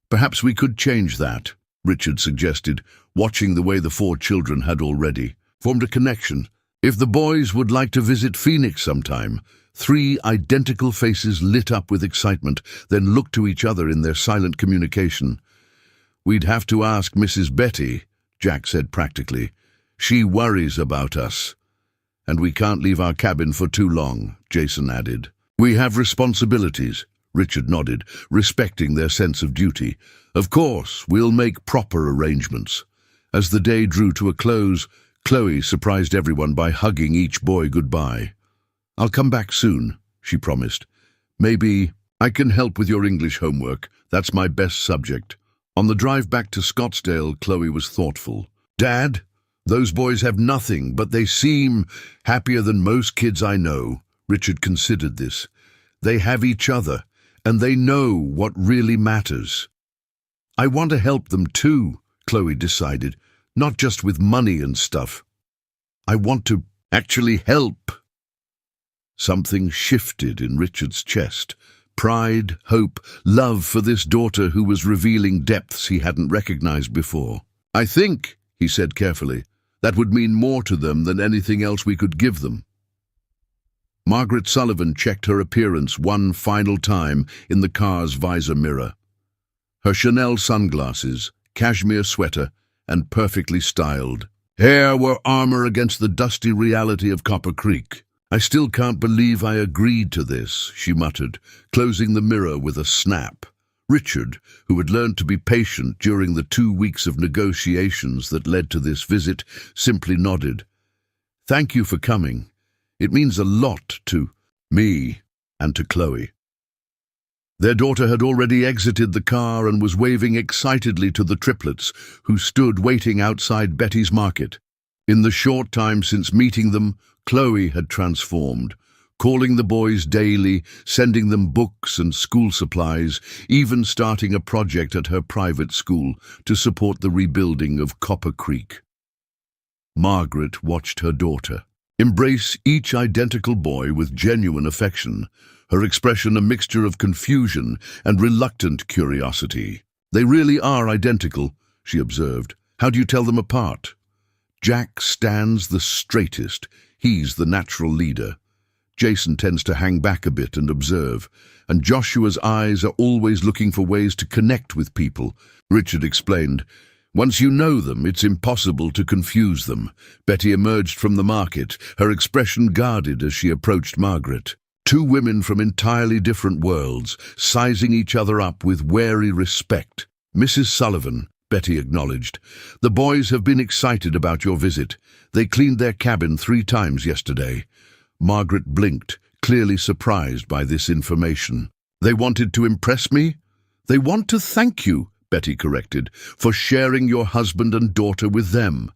S1: "Perhaps we could change that," Richard suggested, watching the way the four children had already formed a connection. "If the boys would like to visit Phoenix sometime." Three identical faces lit up with excitement, then looked to each other in their silent communication. "We'd have to ask Mrs. Betty," Jack said practically. "She worries about us." "And we can't leave our cabin for too long," Jason added. "We have responsibilities," Richard nodded, respecting their sense of duty. "Of course, we'll make proper arrangements." As the day drew to a close, Chloe surprised everyone by hugging each boy goodbye. "I'll come back soon," she promised. "Maybe I can help with your English homework. That's my best subject." On the drive back to Scottsdale, Chloe was thoughtful. "Dad, those boys have nothing, but they seem happier than most kids I know." Richard considered this. "They have each other, and they know what really matters." "I want to help them too," Chloe decided, "not just with money and stuff. I want to actually help." Something shifted in Richard's chest. Pride, hope, love for this daughter who was revealing depths he hadn't recognized before. "I think," he said carefully, "that would mean more to them than anything else we could give them." Margaret Sullivan checked her appearance one final time in the car's visor mirror. Her Chanel sunglasses, cashmere sweater, and perfectly styled hair were armor against the dusty reality of Copper Creek. "I still can't believe I agreed to this," she muttered, closing the mirror with a snap. Richard, who had learned to be patient during the 2 weeks of negotiations that led to this visit, simply nodded. "Thank you for coming. It means a lot to me and to Chloe." Their daughter had already exited the car and was waving excitedly to the triplets, who stood waiting outside Betty's market. In the short time since meeting them, Chloe had transformed, calling the boys daily, sending them books and school supplies, even starting a project at her private school to support the rebuilding of Copper Creek. Margaret watched her daughter embrace each identical boy with genuine affection, her expression a mixture of confusion and reluctant curiosity. "They really are identical," she observed. "How do you tell them apart?" "Jack stands the straightest. He's the natural leader. Jason tends to hang back a bit and observe, and Joshua's eyes are always looking for ways to connect with people," Richard explained. "Once you know them, it's impossible to confuse them." Betty emerged from the market, her expression guarded as she approached Margaret. Two women from entirely different worlds, sizing each other up with wary respect. "Mrs. Sullivan," Betty acknowledged, "the boys have been excited about your visit. They cleaned their cabin 3 times yesterday." Margaret blinked, clearly surprised by this information. "They wanted to impress me?" "They want to thank you," Betty corrected, "for sharing your husband and daughter with them."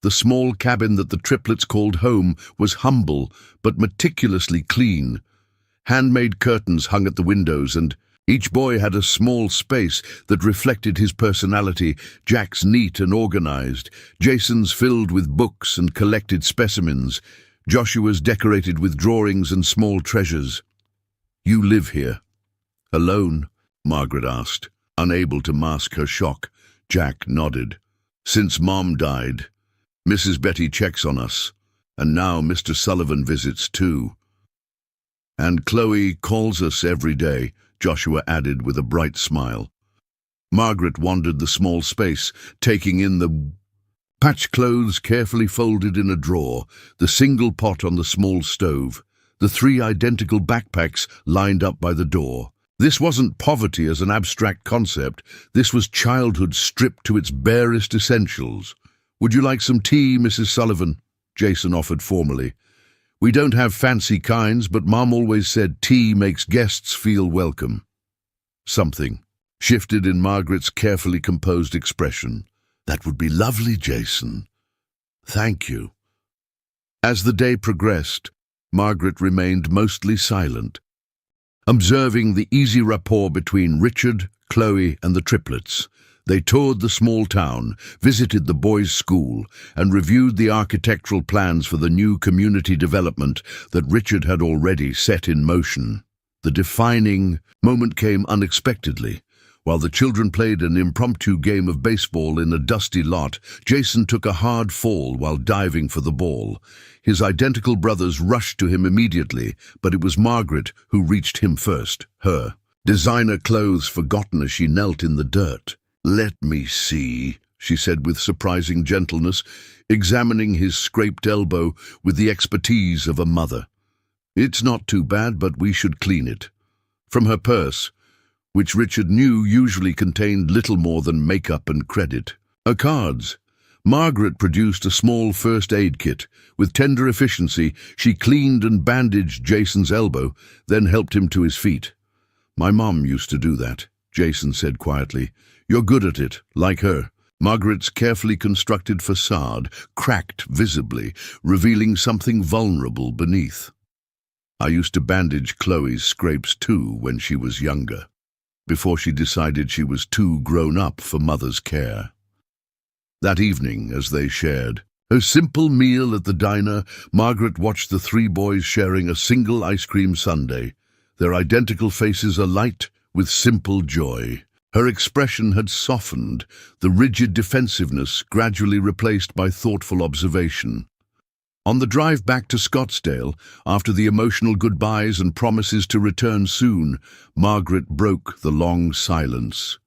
S1: The small cabin that the triplets called home was humble but meticulously clean. Handmade curtains hung at the windows, and each boy had a small space that reflected his personality. Jack's neat and organized, Jason's filled with books and collected specimens, Joshua's decorated with drawings and small treasures. "You live here alone?" Margaret asked, unable to mask her shock. Jack nodded. "Since Mom died." Mrs. Betty checks on us, and now Mr. Sullivan visits too. And Chloe calls us every day, Joshua added with a bright smile. Margaret wandered the small space, taking in the patched clothes carefully folded in a drawer, the single pot on the small stove, the 3 identical backpacks lined up by the door. This wasn't poverty as an abstract concept. This was childhood stripped to its barest essentials. "Would you like some tea, Mrs. Sullivan?" Jason offered formally. "We don't have fancy kinds, but Mom always said tea makes guests feel welcome." Something shifted in Margaret's carefully composed expression. "That would be lovely, Jason. Thank you." As the day progressed, Margaret remained mostly silent, observing the easy rapport between Richard, Chloe, and the triplets. They toured the small town, visited the boys' school, and reviewed the architectural plans for the new community development that Richard had already set in motion. The defining moment came unexpectedly. While the children played an impromptu game of baseball in a dusty lot, Jason took a hard fall while diving for the ball. His identical brothers rushed to him immediately, but it was Margaret who reached him first, her designer clothes forgotten as she knelt in the dirt. "Let me see," she said with surprising gentleness, examining his scraped elbow with the expertise of a mother. "It's not too bad, but we should clean it." From her purse, which Richard knew usually contained little more than makeup and credit, cards, Margaret produced a small first aid kit. With tender efficiency, she cleaned and bandaged Jason's elbow, then helped him to his feet. "My mom used to do that," Jason said quietly. "You're good at it, like her." Margaret's carefully constructed facade cracked visibly, revealing something vulnerable beneath. "I used to bandage Chloe's scrapes too when she was younger, before she decided she was too grown up for mother's care." That evening, as they shared a simple meal at the diner, Margaret watched the 3 boys sharing a single ice cream sundae, their identical faces alight with simple joy. Her expression had softened, the rigid defensiveness gradually replaced by thoughtful observation. On the drive back to Scottsdale, after the emotional goodbyes and promises to return soon, Margaret broke the long silence.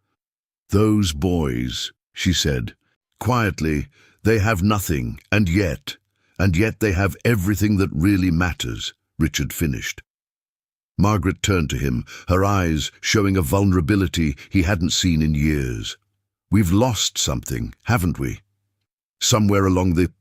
S1: "Those boys," she said, quietly, "they have nothing, and yet they have everything that really matters," Richard finished. Margaret turned to him, her eyes showing a vulnerability he hadn't seen in years. "We've lost something, haven't we? Somewhere along the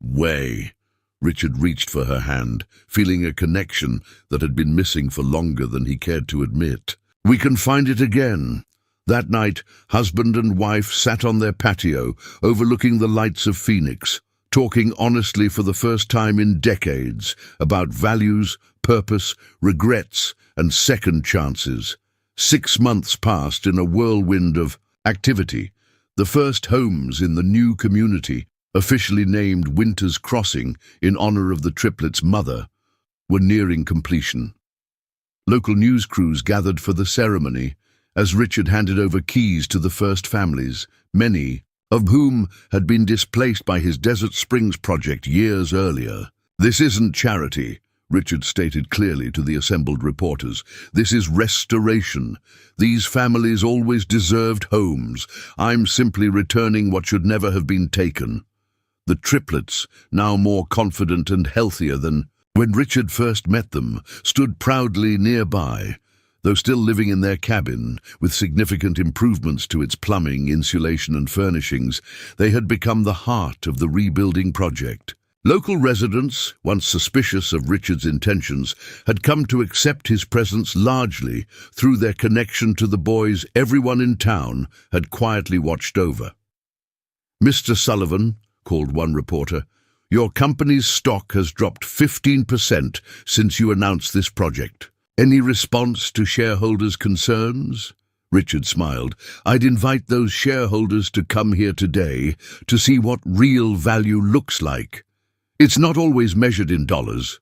S1: way." Richard reached for her hand, feeling a connection that had been missing for longer than he cared to admit. "We can find it again." That night, husband and wife sat on their patio, overlooking the lights of Phoenix, talking honestly for the first time in decades about values, purpose, regrets, and second chances. 6 months passed in a whirlwind of activity. The first homes in the new community, officially named Winter's Crossing in honor of the triplets' mother, were nearing completion. Local news crews gathered for the ceremony as Richard handed over keys to the first families, many of whom had been displaced by his Desert Springs project years earlier. "This isn't charity," Richard stated clearly to the assembled reporters. "This is restoration. These families always deserved homes. I'm simply returning what should never have been taken." The triplets, now more confident and healthier than when Richard first met them, stood proudly nearby, though still living in their cabin, with significant improvements to its plumbing, insulation and furnishings. They had become the heart of the rebuilding project. Local residents, once suspicious of Richard's intentions, had come to accept his presence largely through their connection to the boys everyone in town had quietly watched over. "Mr. Sullivan," called one reporter, "your company's stock has dropped 15% since you announced this project. Any response to shareholders' concerns?" Richard smiled. "I'd invite those shareholders to come here today to see what real value looks like. It's not always measured in dollars."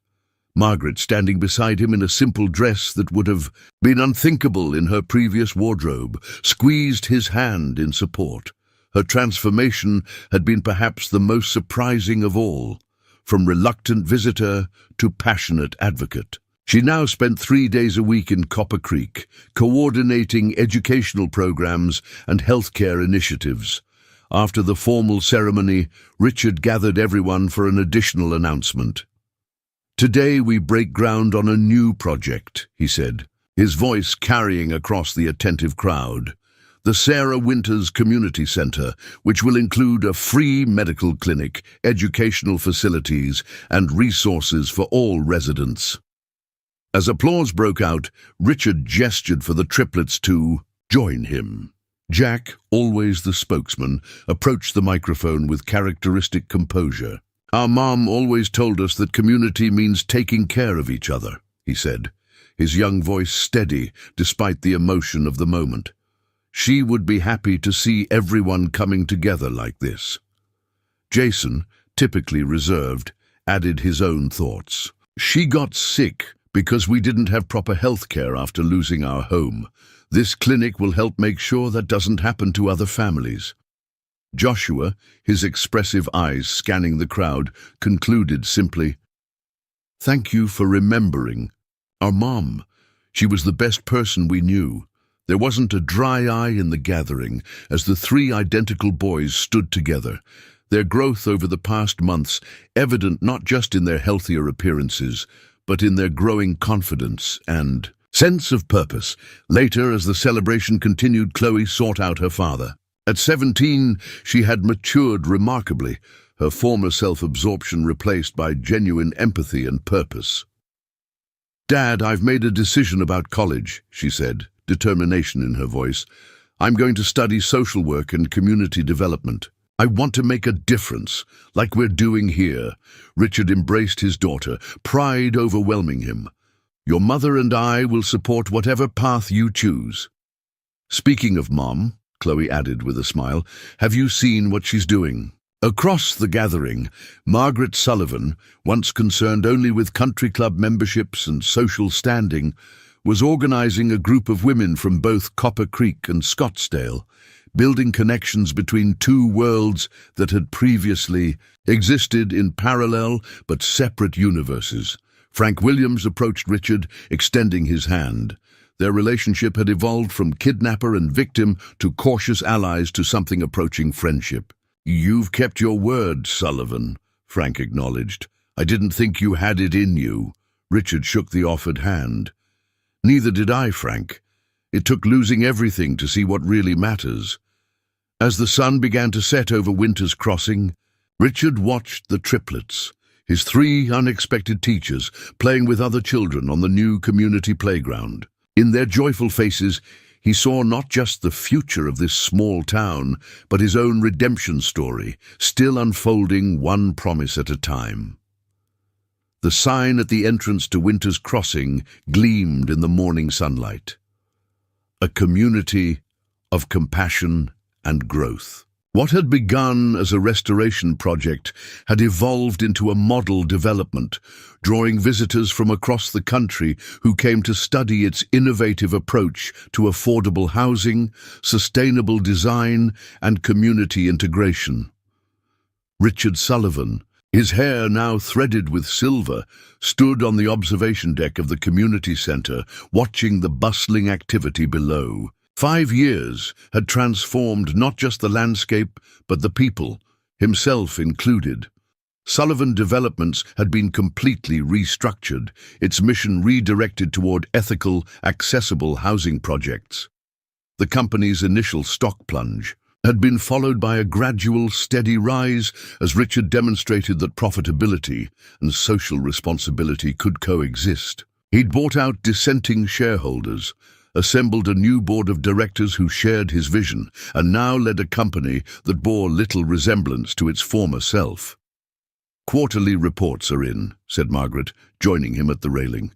S1: Margaret, standing beside him in a simple dress that would have been unthinkable in her previous wardrobe, squeezed his hand in support. Her transformation had been perhaps the most surprising of all, from reluctant visitor to passionate advocate. She now spent 3 days a week in Copper Creek, coordinating educational programs and healthcare initiatives. After the formal ceremony, Richard gathered everyone for an additional announcement. "Today we break ground on a new project," he said, his voice carrying across the attentive crowd. "The Sarah Winters Community Center, which will include a free medical clinic, educational facilities, and resources for all residents." As applause broke out, Richard gestured for the triplets to join him. Jack, always the spokesman, approached the microphone with characteristic composure. "Our mom always told us that community means taking care of each other," he said, his young voice steady despite the emotion of the moment. "She would be happy to see everyone coming together like this." Jason, typically reserved, added his own thoughts. "She got sick because we didn't have proper health care after losing our home. This clinic will help make sure that doesn't happen to other families." Joshua, his expressive eyes scanning the crowd, concluded simply, "Thank you for remembering. Our mom, she was the best person we knew." There wasn't a dry eye in the gathering as the 3 identical boys stood together, their growth over the past months evident not just in their healthier appearances, but in their growing confidence and sense of purpose. Later, as the celebration continued, Chloe sought out her father. At 17, she had matured remarkably, her former self-absorption replaced by genuine empathy and purpose. "Dad, I've made a decision about college," she said, determination in her voice. "I'm going to study social work and community development. I want to make a difference, like we're doing here." Richard embraced his daughter, pride overwhelming him. "Your mother and I will support whatever path you choose." "Speaking of Mom," Chloe added with a smile, "have you seen what she's doing?" Across the gathering, Margaret Sullivan, once concerned only with country club memberships and social standing, was organizing a group of women from both Copper Creek and Scottsdale, building connections between 2 worlds that had previously existed in parallel but separate universes. Frank Williams approached Richard, extending his hand. Their relationship had evolved from kidnapper and victim to cautious allies to something approaching friendship. "You've kept your word, Sullivan," Frank acknowledged. "I didn't think you had it in you." Richard shook the offered hand. "Neither did I, Frank. It took losing everything to see what really matters." As the sun began to set over Winter's Crossing, Richard watched the triplets, his 3 unexpected teachers, playing with other children on the new community playground. In their joyful faces, he saw not just the future of this small town, but his own redemption story, still unfolding one promise at a time. The sign at the entrance to Winter's Crossing gleamed in the morning sunlight. A community of compassion and growth. What had begun as a restoration project had evolved into a model development, drawing visitors from across the country who came to study its innovative approach to affordable housing, sustainable design, and community integration. Richard Sullivan, his hair now threaded with silver, stood on the observation deck of the community center, watching the bustling activity below. 5 years had transformed not just the landscape, but the people, himself included. Sullivan Developments had been completely restructured, its mission redirected toward ethical, accessible housing projects. The company's initial stock plunge had been followed by a gradual, steady rise as Richard demonstrated that profitability and social responsibility could coexist. He'd bought out dissenting shareholders, assembled a new board of directors who shared his vision, and now led a company that bore little resemblance to its former self. "Quarterly reports are in," said Margaret, joining him at the railing.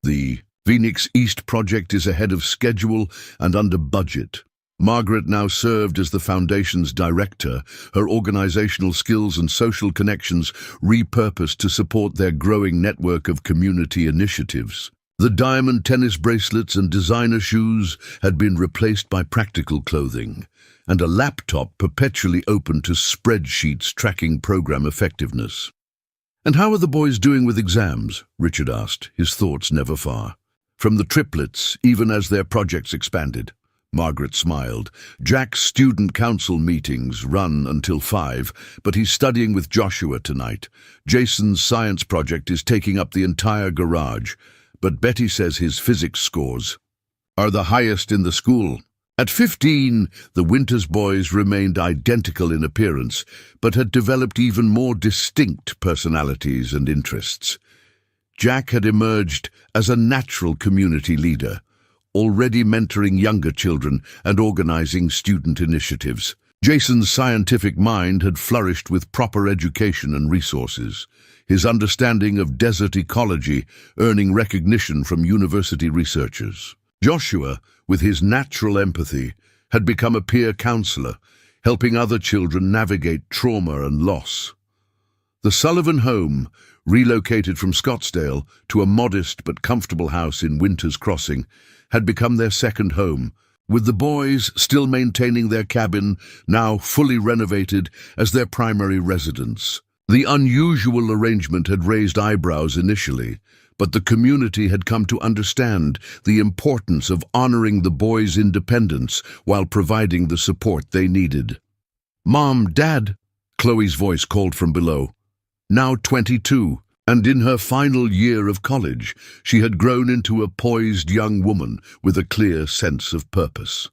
S1: "The Phoenix East project is ahead of schedule and under budget." Margaret now served as the foundation's director, her organizational skills and social connections repurposed to support their growing network of community initiatives. The diamond tennis bracelets and designer shoes had been replaced by practical clothing, and a laptop perpetually open to spreadsheets tracking program effectiveness. "And how are the boys doing with exams?" Richard asked, his thoughts never far. "From the triplets, even as their projects expanded." Margaret smiled. "Jack's student council meetings run until 5, but he's studying with Joshua tonight. Jason's science project is taking up the entire garage, but Betty says his physics scores are the highest in the school." At 15, the Winters boys remained identical in appearance, but had developed even more distinct personalities and interests. Jack had emerged as a natural community leader, already mentoring younger children and organizing student initiatives. Jason's scientific mind had flourished with proper education and resources, his understanding of desert ecology earning recognition from university researchers. Joshua, with his natural empathy, had become a peer counselor, helping other children navigate trauma and loss. The Sullivan home, relocated from Scottsdale to a modest but comfortable house in Winters Crossing, had become their second home, with the boys still maintaining their cabin, now fully renovated, as their primary residence. The unusual arrangement had raised eyebrows initially, but the community had come to understand the importance of honoring the boys' independence while providing the support they needed. "Mom, Dad," Chloe's voice called from below. Now 22, and in her final year of college, she had grown into a poised young woman with a clear sense of purpose.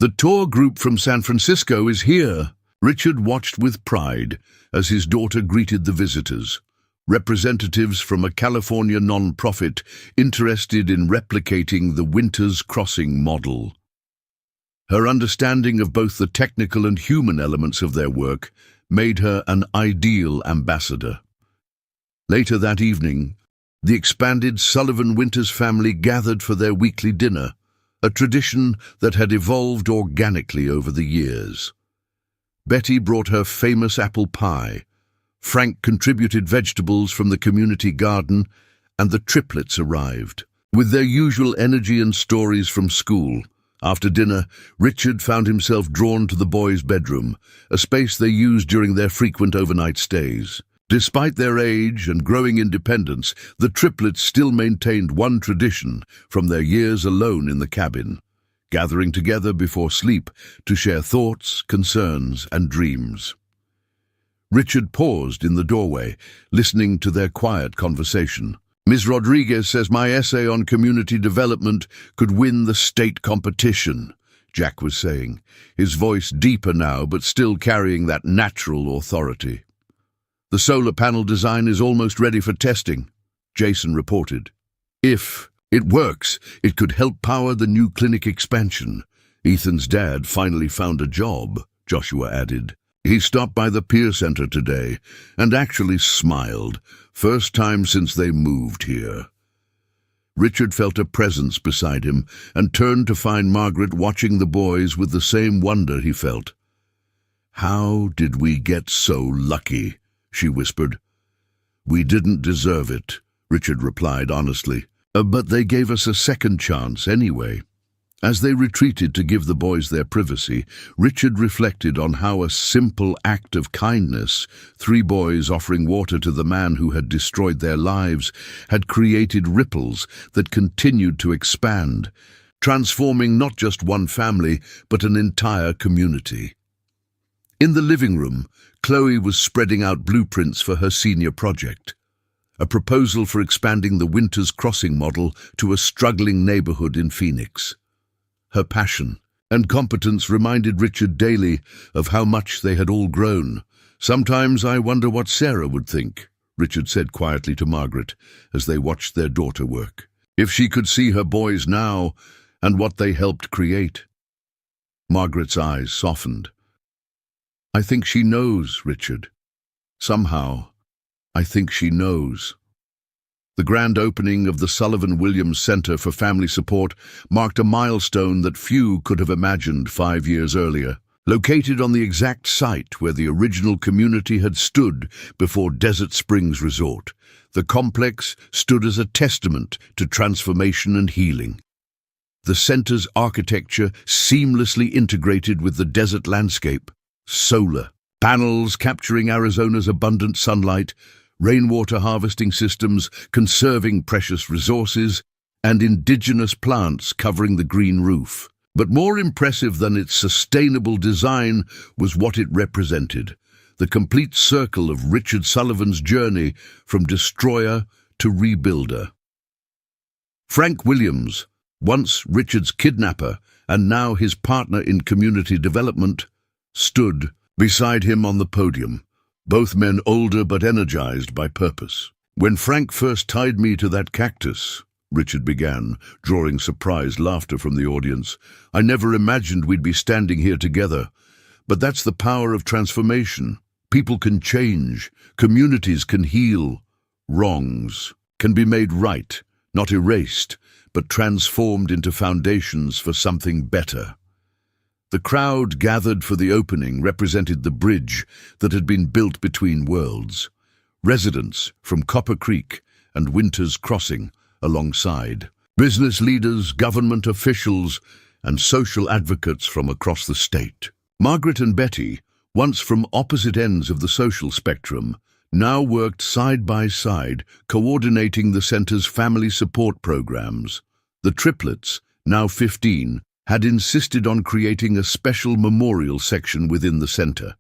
S1: "The tour group from San Francisco is here." Richard watched with pride as his daughter greeted the visitors. Representatives from a California non-profit interested in replicating the Winters Crossing model. Her understanding of both the technical and human elements of their work made her an ideal ambassador. Later that evening, the expanded Sullivan Winters family gathered for their weekly dinner, a tradition that had evolved organically over the years. Betty brought her famous apple pie, Frank contributed vegetables from the community garden, and the triplets arrived. With their usual energy and stories from school, after dinner, Richard found himself drawn to the boys' bedroom, a space they used during their frequent overnight stays. Despite their age and growing independence, the triplets still maintained one tradition from their years alone in the cabin, gathering together before sleep to share thoughts, concerns, and dreams. Richard paused in the doorway, listening to their quiet conversation. "Ms. Rodriguez says my essay on community development could win the state competition," Jack was saying, his voice deeper now but still carrying that natural authority. "The solar panel design is almost ready for testing," Jason reported. "If it works, it could help power the new clinic expansion. Ethan's dad finally found a job," Joshua added. "He stopped by the Peer Center today and actually smiled, first time since they moved here." Richard felt a presence beside him and turned to find Margaret watching the boys with the same wonder he felt. "How did we get so lucky?" she whispered. "We didn't deserve it," Richard replied honestly. But they gave us a second chance anyway." As they retreated to give the boys their privacy, Richard reflected on how a simple act of kindness, 3 boys offering water to the man who had destroyed their lives, had created ripples that continued to expand, transforming not just one family, but an entire community. In the living room, Chloe was spreading out blueprints for her senior project, a proposal for expanding the Winters Crossing model to a struggling neighborhood in Phoenix. Her passion and competence reminded Richard daily of how much they had all grown. "Sometimes I wonder what Sarah would think," Richard said quietly to Margaret as they watched their daughter work. "If she could see her boys now and what they helped create." Margaret's eyes softened. "I think she knows, Richard. Somehow, I think she knows." The grand opening of the Sullivan Williams Center for Family Support marked a milestone that few could have imagined 5 years earlier. Located on the exact site where the original community had stood before Desert Springs Resort, the complex stood as a testament to transformation and healing. The center's architecture seamlessly integrated with the desert landscape. Solar panels capturing Arizona's abundant sunlight, rainwater harvesting systems conserving precious resources, and indigenous plants covering the green roof. But more impressive than its sustainable design was what it represented, the complete circle of Richard Sullivan's journey from destroyer to rebuilder. Frank Williams, once Richard's kidnapper and now his partner in community development, stood beside him on the podium, both men older but energized by purpose. "When Frank first tied me to that cactus," Richard began, drawing surprised laughter from the audience, "I never imagined we'd be standing here together. But that's the power of transformation. People can change, communities can heal, wrongs can be made right, not erased, but transformed into foundations for something better." The crowd gathered for the opening represented the bridge that had been built between worlds. Residents from Copper Creek and Winter's Crossing alongside, business leaders, government officials, and social advocates from across the state. Margaret and Betty, once from opposite ends of the social spectrum, now worked side by side, coordinating the center's family support programs. The Triplets, now 15, had insisted on creating a special memorial section within the center.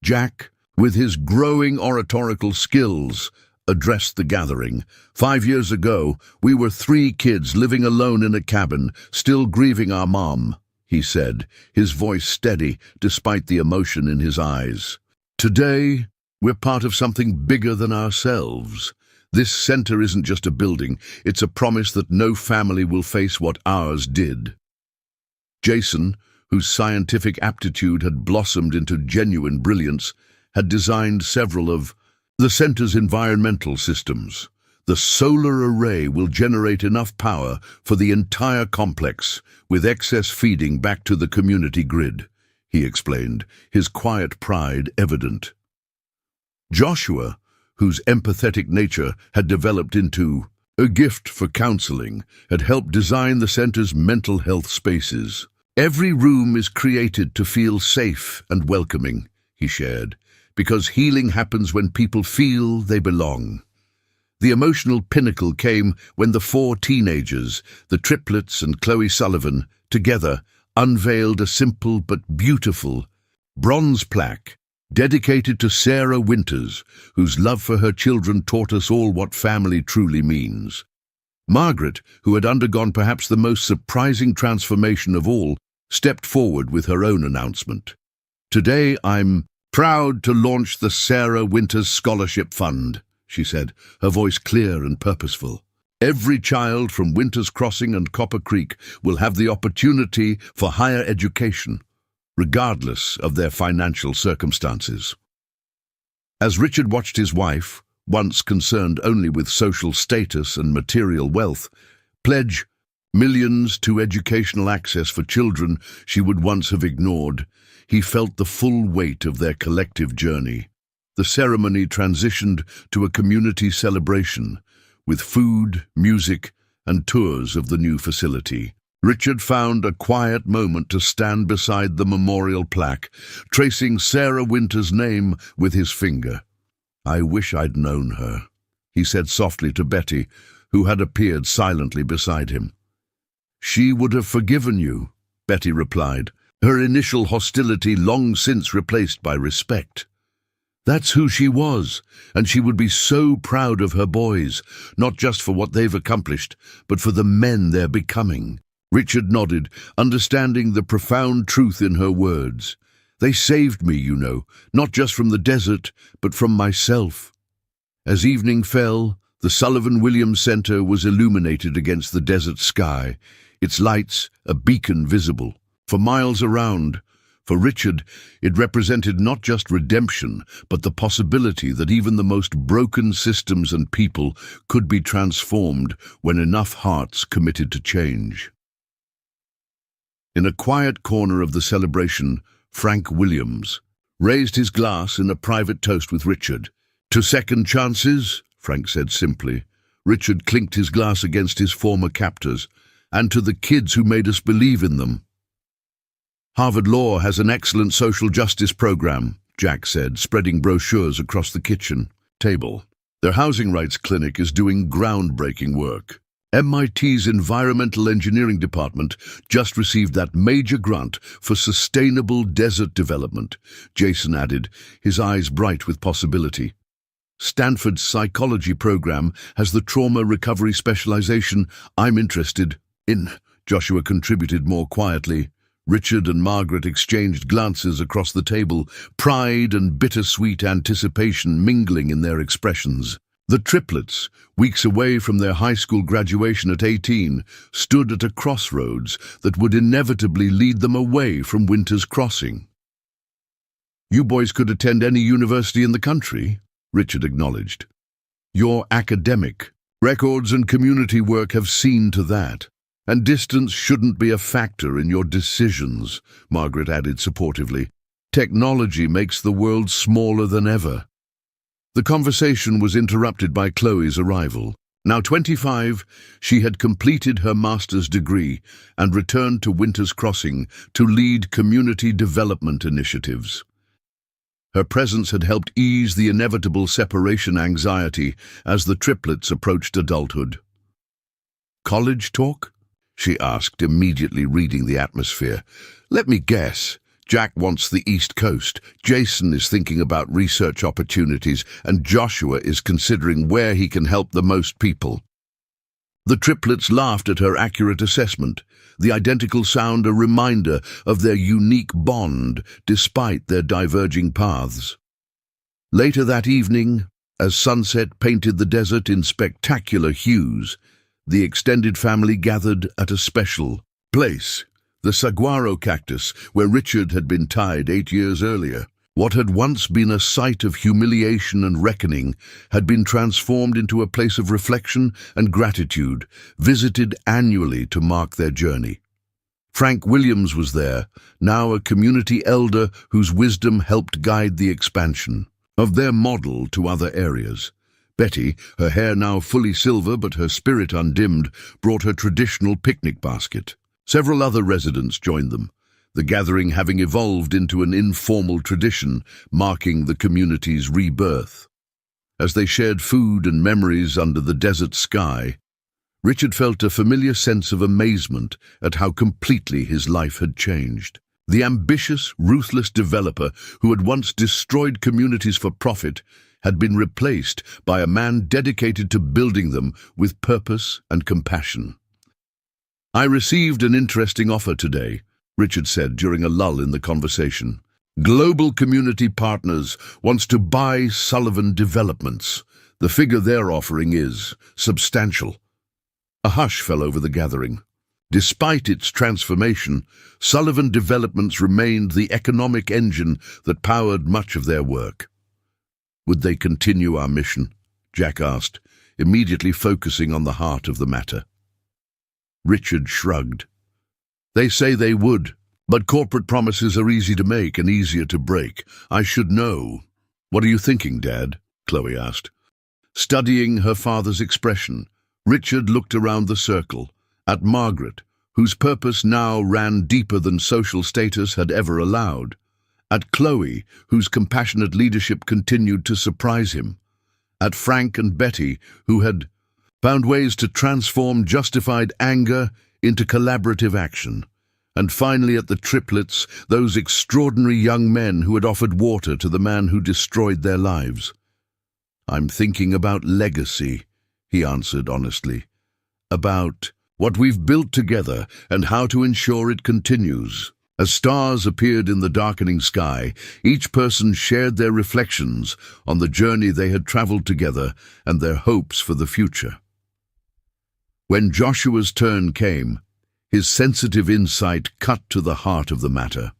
S1: Jack, with his growing oratorical skills, addressed the gathering. "5 years ago, we were 3 kids living alone in a cabin, still grieving our mom," he said, his voice steady despite the emotion in his eyes. "Today, we're part of something bigger than ourselves. This center isn't just a building, it's a promise that no family will face what ours did." Jason, whose scientific aptitude had blossomed into genuine brilliance, had designed several of the center's environmental systems. "The solar array will generate enough power for the entire complex, with excess feeding back to the community grid," he explained, his quiet pride evident. Joshua, whose empathetic nature had developed into a gift for counseling, had helped design the center's mental health spaces. "Every room is created to feel safe and welcoming," he shared, "because healing happens when people feel they belong." The emotional pinnacle came when the 4 teenagers, the Triplets and Chloe Sullivan, together unveiled a simple but beautiful bronze plaque dedicated to Sarah Winters, whose love for her children taught us all what family truly means. Margaret, who had undergone perhaps the most surprising transformation of all, stepped forward with her own announcement. "Today I'm proud to launch the Sarah Winters Scholarship Fund," she said, her voice clear and purposeful. "Every child from Winter's Crossing and Copper Creek will have the opportunity for higher education, regardless of their financial circumstances." As Richard watched his wife, once concerned only with social status and material wealth, pledge millions to educational access for children she would once have ignored, he felt the full weight of their collective journey. The ceremony transitioned to a community celebration, with food, music, and tours of the new facility. Richard found a quiet moment to stand beside the memorial plaque, tracing Sarah Winters' name with his finger. "I wish I'd known her," he said softly to Betty, who had appeared silently beside him. "She would have forgiven you," Betty replied, her initial hostility long since replaced by respect. "That's who she was, and she would be so proud of her boys, not just for what they've accomplished, but for the men they're becoming." Richard nodded, understanding the profound truth in her words. "They saved me, you know, not just from the desert, but from myself." As evening fell, the Sullivan-Williams Center was illuminated against the desert sky, its lights a beacon visible for miles around. For Richard, it represented not just redemption, but the possibility that even the most broken systems and people could be transformed when enough hearts committed to change. In a quiet corner of the celebration, Frank Williams, raised his glass in a private toast with Richard. "To second chances," Frank said simply. Richard clinked his glass against his former captors. "And to the kids who made us believe in them." "Harvard Law has an excellent social justice program," Jack said, spreading brochures across the kitchen table. "Their housing rights clinic is doing groundbreaking work. MIT's Environmental Engineering Department just received that major grant for sustainable desert development," Jason added, his eyes bright with possibility. "Stanford's psychology program has the trauma recovery specialization I'm interested in," Joshua contributed more quietly. Richard and Margaret exchanged glances across the table, pride and bittersweet anticipation mingling in their expressions. The triplets, weeks away from their high school graduation at 18, stood at a crossroads that would inevitably lead them away from Winter's Crossing. "You boys could attend any university in the country," Richard acknowledged. "Your academic records and community work have seen to that. And distance shouldn't be a factor in your decisions," Margaret added supportively. "Technology makes the world smaller than ever." The conversation was interrupted by Chloe's arrival. Now 25, she had completed her master's degree and returned to Winter's Crossing to lead community development initiatives. Her presence had helped ease the inevitable separation anxiety as the triplets approached adulthood. "College talk?" she asked, immediately reading the atmosphere. "Let me guess. Jack wants the East Coast, Jason is thinking about research opportunities, and Joshua is considering where he can help the most people." The triplets laughed at her accurate assessment, the identical sound a reminder of their unique bond despite their diverging paths. Later that evening, as sunset painted the desert in spectacular hues, the extended family gathered at a special place, the saguaro cactus, where Richard had been tied 8 years earlier. What had once been a site of humiliation and reckoning had been transformed into a place of reflection and gratitude, visited annually to mark their journey. Frank Williams was there, now a community elder whose wisdom helped guide the expansion of their model to other areas. Betty, her hair now fully silver but her spirit undimmed, brought her traditional picnic basket. Several other residents joined them, the gathering having evolved into an informal tradition marking the community's rebirth. As they shared food and memories under the desert sky, Richard felt a familiar sense of amazement at how completely his life had changed. The ambitious, ruthless developer who had once destroyed communities for profit had been replaced by a man dedicated to building them with purpose and compassion. "I received an interesting offer today," Richard said during a lull in the conversation. "Global Community Partners wants to buy Sullivan Developments. The figure they're offering is substantial." A hush fell over the gathering. Despite its transformation, Sullivan Developments remained the economic engine that powered much of their work. "Would they continue our mission?" Jack asked, immediately focusing on the heart of the matter. Richard shrugged. "They say they would, but corporate promises are easy to make and easier to break. I should know." "What are you thinking, Dad?" Chloe asked. Studying her father's expression, Richard looked around the circle, at Margaret, whose purpose now ran deeper than social status had ever allowed, at Chloe, whose compassionate leadership continued to surprise him, at Frank and Betty, who had found ways to transform justified anger into collaborative action, and finally at the triplets, those extraordinary young men who had offered water to the man who destroyed their lives. "I'm thinking about legacy," he answered honestly, "about what we've built together and how to ensure it continues." As stars appeared in the darkening sky, each person shared their reflections on the journey they had traveled together and their hopes for the future. When Joshua's turn came, his sensitive insight cut to the heart of the matter.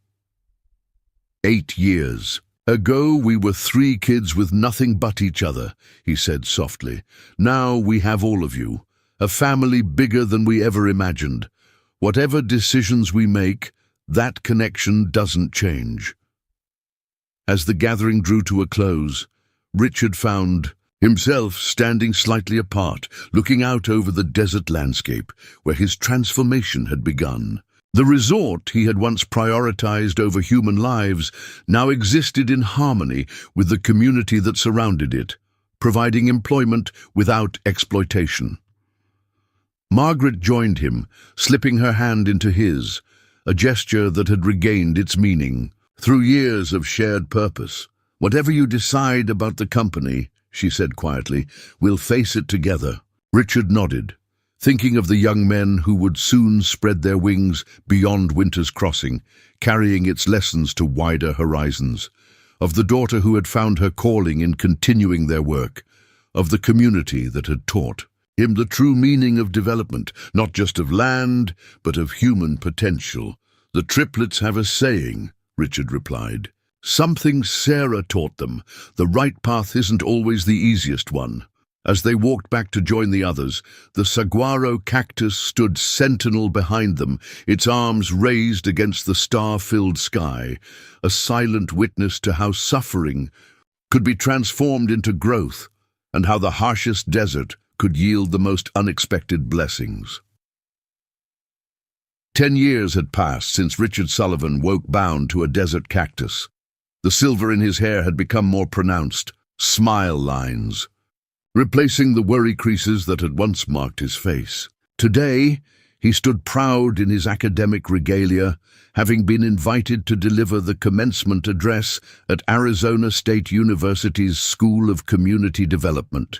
S1: 8 years ago, we were 3 kids with nothing but each other, he said softly. Now we have all of you, a family bigger than we ever imagined. Whatever decisions we make, that connection doesn't change. As the gathering drew to a close, Richard found himself standing slightly apart, looking out over the desert landscape where his transformation had begun. The resort he had once prioritized over human lives now existed in harmony with the community that surrounded it, providing employment without exploitation. Margaret joined him, slipping her hand into his, a gesture that had regained its meaning through years of shared purpose. "Whatever you decide about the company," she said quietly, "we'll face it together." Richard nodded, thinking of the young men who would soon spread their wings beyond Winter's Crossing, carrying its lessons to wider horizons, of the daughter who had found her calling in continuing their work, of the community that had taught him the true meaning of development, not just of land, but of human potential. "The triplets have a saying," Richard replied. "Something Sarah taught them. The right path isn't always the easiest one." As they walked back to join the others, the saguaro cactus stood sentinel behind them, its arms raised against the star-filled sky, a silent witness to how suffering could be transformed into growth, and how the harshest desert could yield the most unexpected blessings. 10 years had passed since Richard Sullivan woke bound to a desert cactus. The silver in his hair had become more pronounced, smile lines, replacing the worry creases that had once marked his face. Today, he stood proud in his academic regalia, having been invited to deliver the commencement address at Arizona State University's School of Community Development,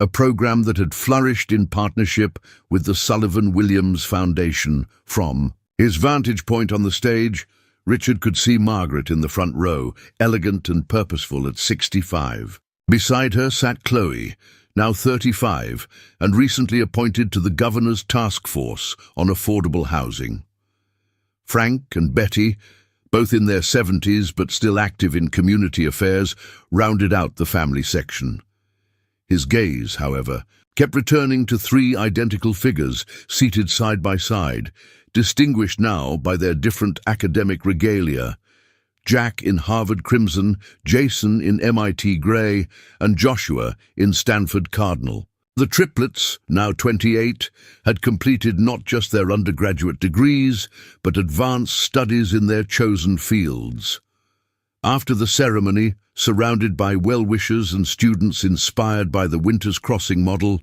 S1: a program that had flourished in partnership with the Sullivan-Williams Foundation. From his vantage point on the stage, Richard could see Margaret in the front row, elegant and purposeful at 65. Beside her sat Chloe, now 35, and recently appointed to the governor's task force on affordable housing. Frank and Betty, both in their 70s but still active in community affairs, rounded out the family section. His gaze, however, kept returning to 3 identical figures seated side by side, distinguished now by their different academic regalia: Jack in Harvard Crimson, Jason in MIT Gray, and Joshua in Stanford Cardinal. The triplets, now 28, had completed not just their undergraduate degrees, but advanced studies in their chosen fields. After the ceremony, surrounded by well-wishers and students inspired by the Winter's Crossing model,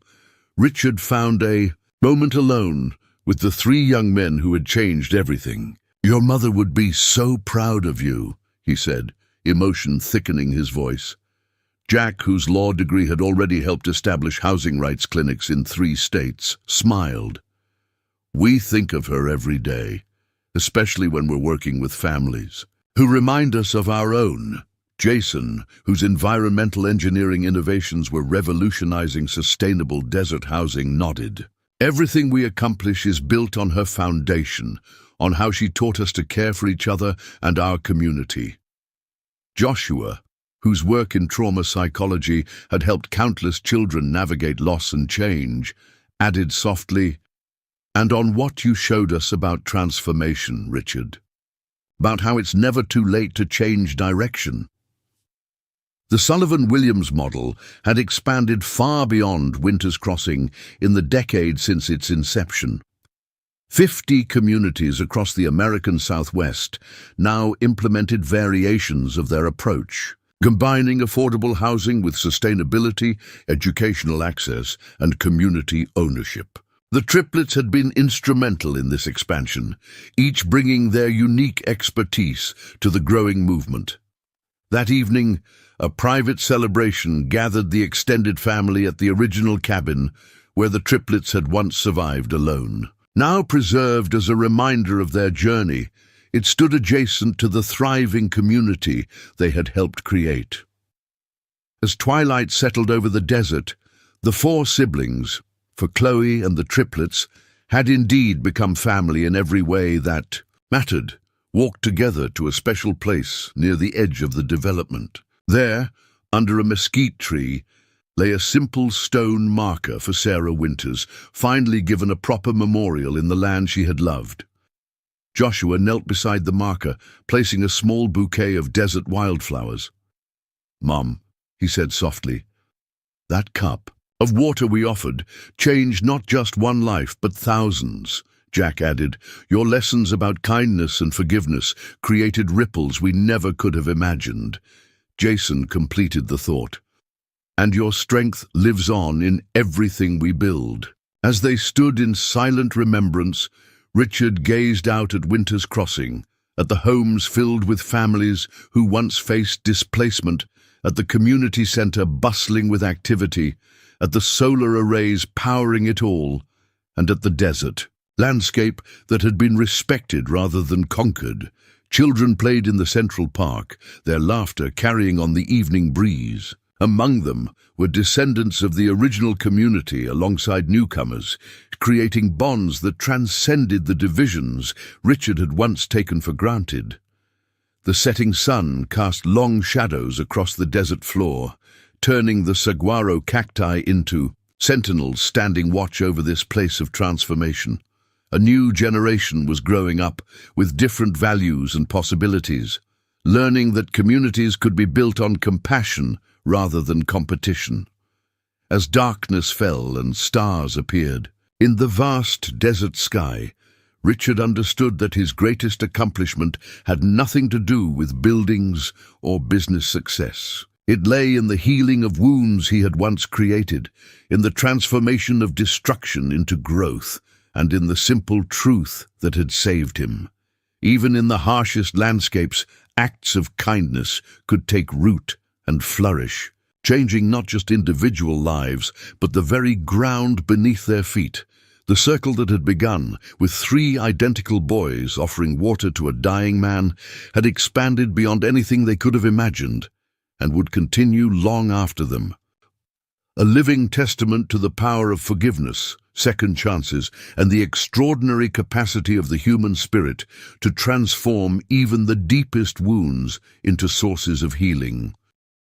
S1: Richard found a moment alone with the 3 young men who had changed everything. "Your mother would be so proud of you," he said, emotion thickening his voice. Jack, whose law degree had already helped establish housing rights clinics in 3 states, smiled. "We think of her every day, especially when we're working with families who remind us of our own." Jason, whose environmental engineering innovations were revolutionizing sustainable desert housing, nodded. "Everything we accomplish is built on her foundation, on how she taught us to care for each other and our community." Joshua, whose work in trauma psychology had helped countless children navigate loss and change, added softly, "And on what you showed us about transformation, Richard, about how it's never too late to change direction." The Sullivan-Williams model had expanded far beyond Winter's Crossing in the decade since its inception. 50 communities across the American Southwest now implemented variations of their approach, combining affordable housing with sustainability, educational access, and community ownership. The triplets had been instrumental in this expansion, each bringing their unique expertise to the growing movement. That evening, a private celebration gathered the extended family at the original cabin where the triplets had once survived alone. Now preserved as a reminder of their journey, it stood adjacent to the thriving community they had helped create. As twilight settled over the desert, the 4 siblings, for Chloe and the triplets, had indeed become family in every way that mattered, walked together to a special place near the edge of the development. There, under a mesquite tree, lay a simple stone marker for Sarah Winters, finally given a proper memorial in the land she had loved. Joshua knelt beside the marker, placing a small bouquet of desert wildflowers. "Mom," he said softly, "that cup of water we offered changed not just one life, but thousands." Jack added, "Your lessons about kindness and forgiveness created ripples we never could have imagined." Jason completed the thought. "And your strength lives on in everything we build." As they stood in silent remembrance, Richard gazed out at Winter's Crossing, at the homes filled with families who once faced displacement, at the community center bustling with activity, at the solar arrays powering it all, and at the desert landscape that had been respected rather than conquered. Children played in the Central Park, their laughter carrying on the evening breeze. Among them were descendants of the original community alongside newcomers, creating bonds that transcended the divisions Richard had once taken for granted. The setting sun cast long shadows across the desert floor, turning the saguaro cacti into sentinels standing watch over this place of transformation. A new generation was growing up with different values and possibilities, learning that communities could be built on compassion rather than competition. As darkness fell and stars appeared in the vast desert sky, Richard understood that his greatest accomplishment had nothing to do with buildings or business success. It lay in the healing of wounds he had once created, in the transformation of destruction into growth, and in the simple truth that had saved him. Even in the harshest landscapes, acts of kindness could take root and flourish, changing not just individual lives, but the very ground beneath their feet. The circle that had begun with 3 identical boys offering water to a dying man had expanded beyond anything they could have imagined, and would continue long after them. A living testament to the power of forgiveness, second chances, and the extraordinary capacity of the human spirit to transform even the deepest wounds into sources of healing.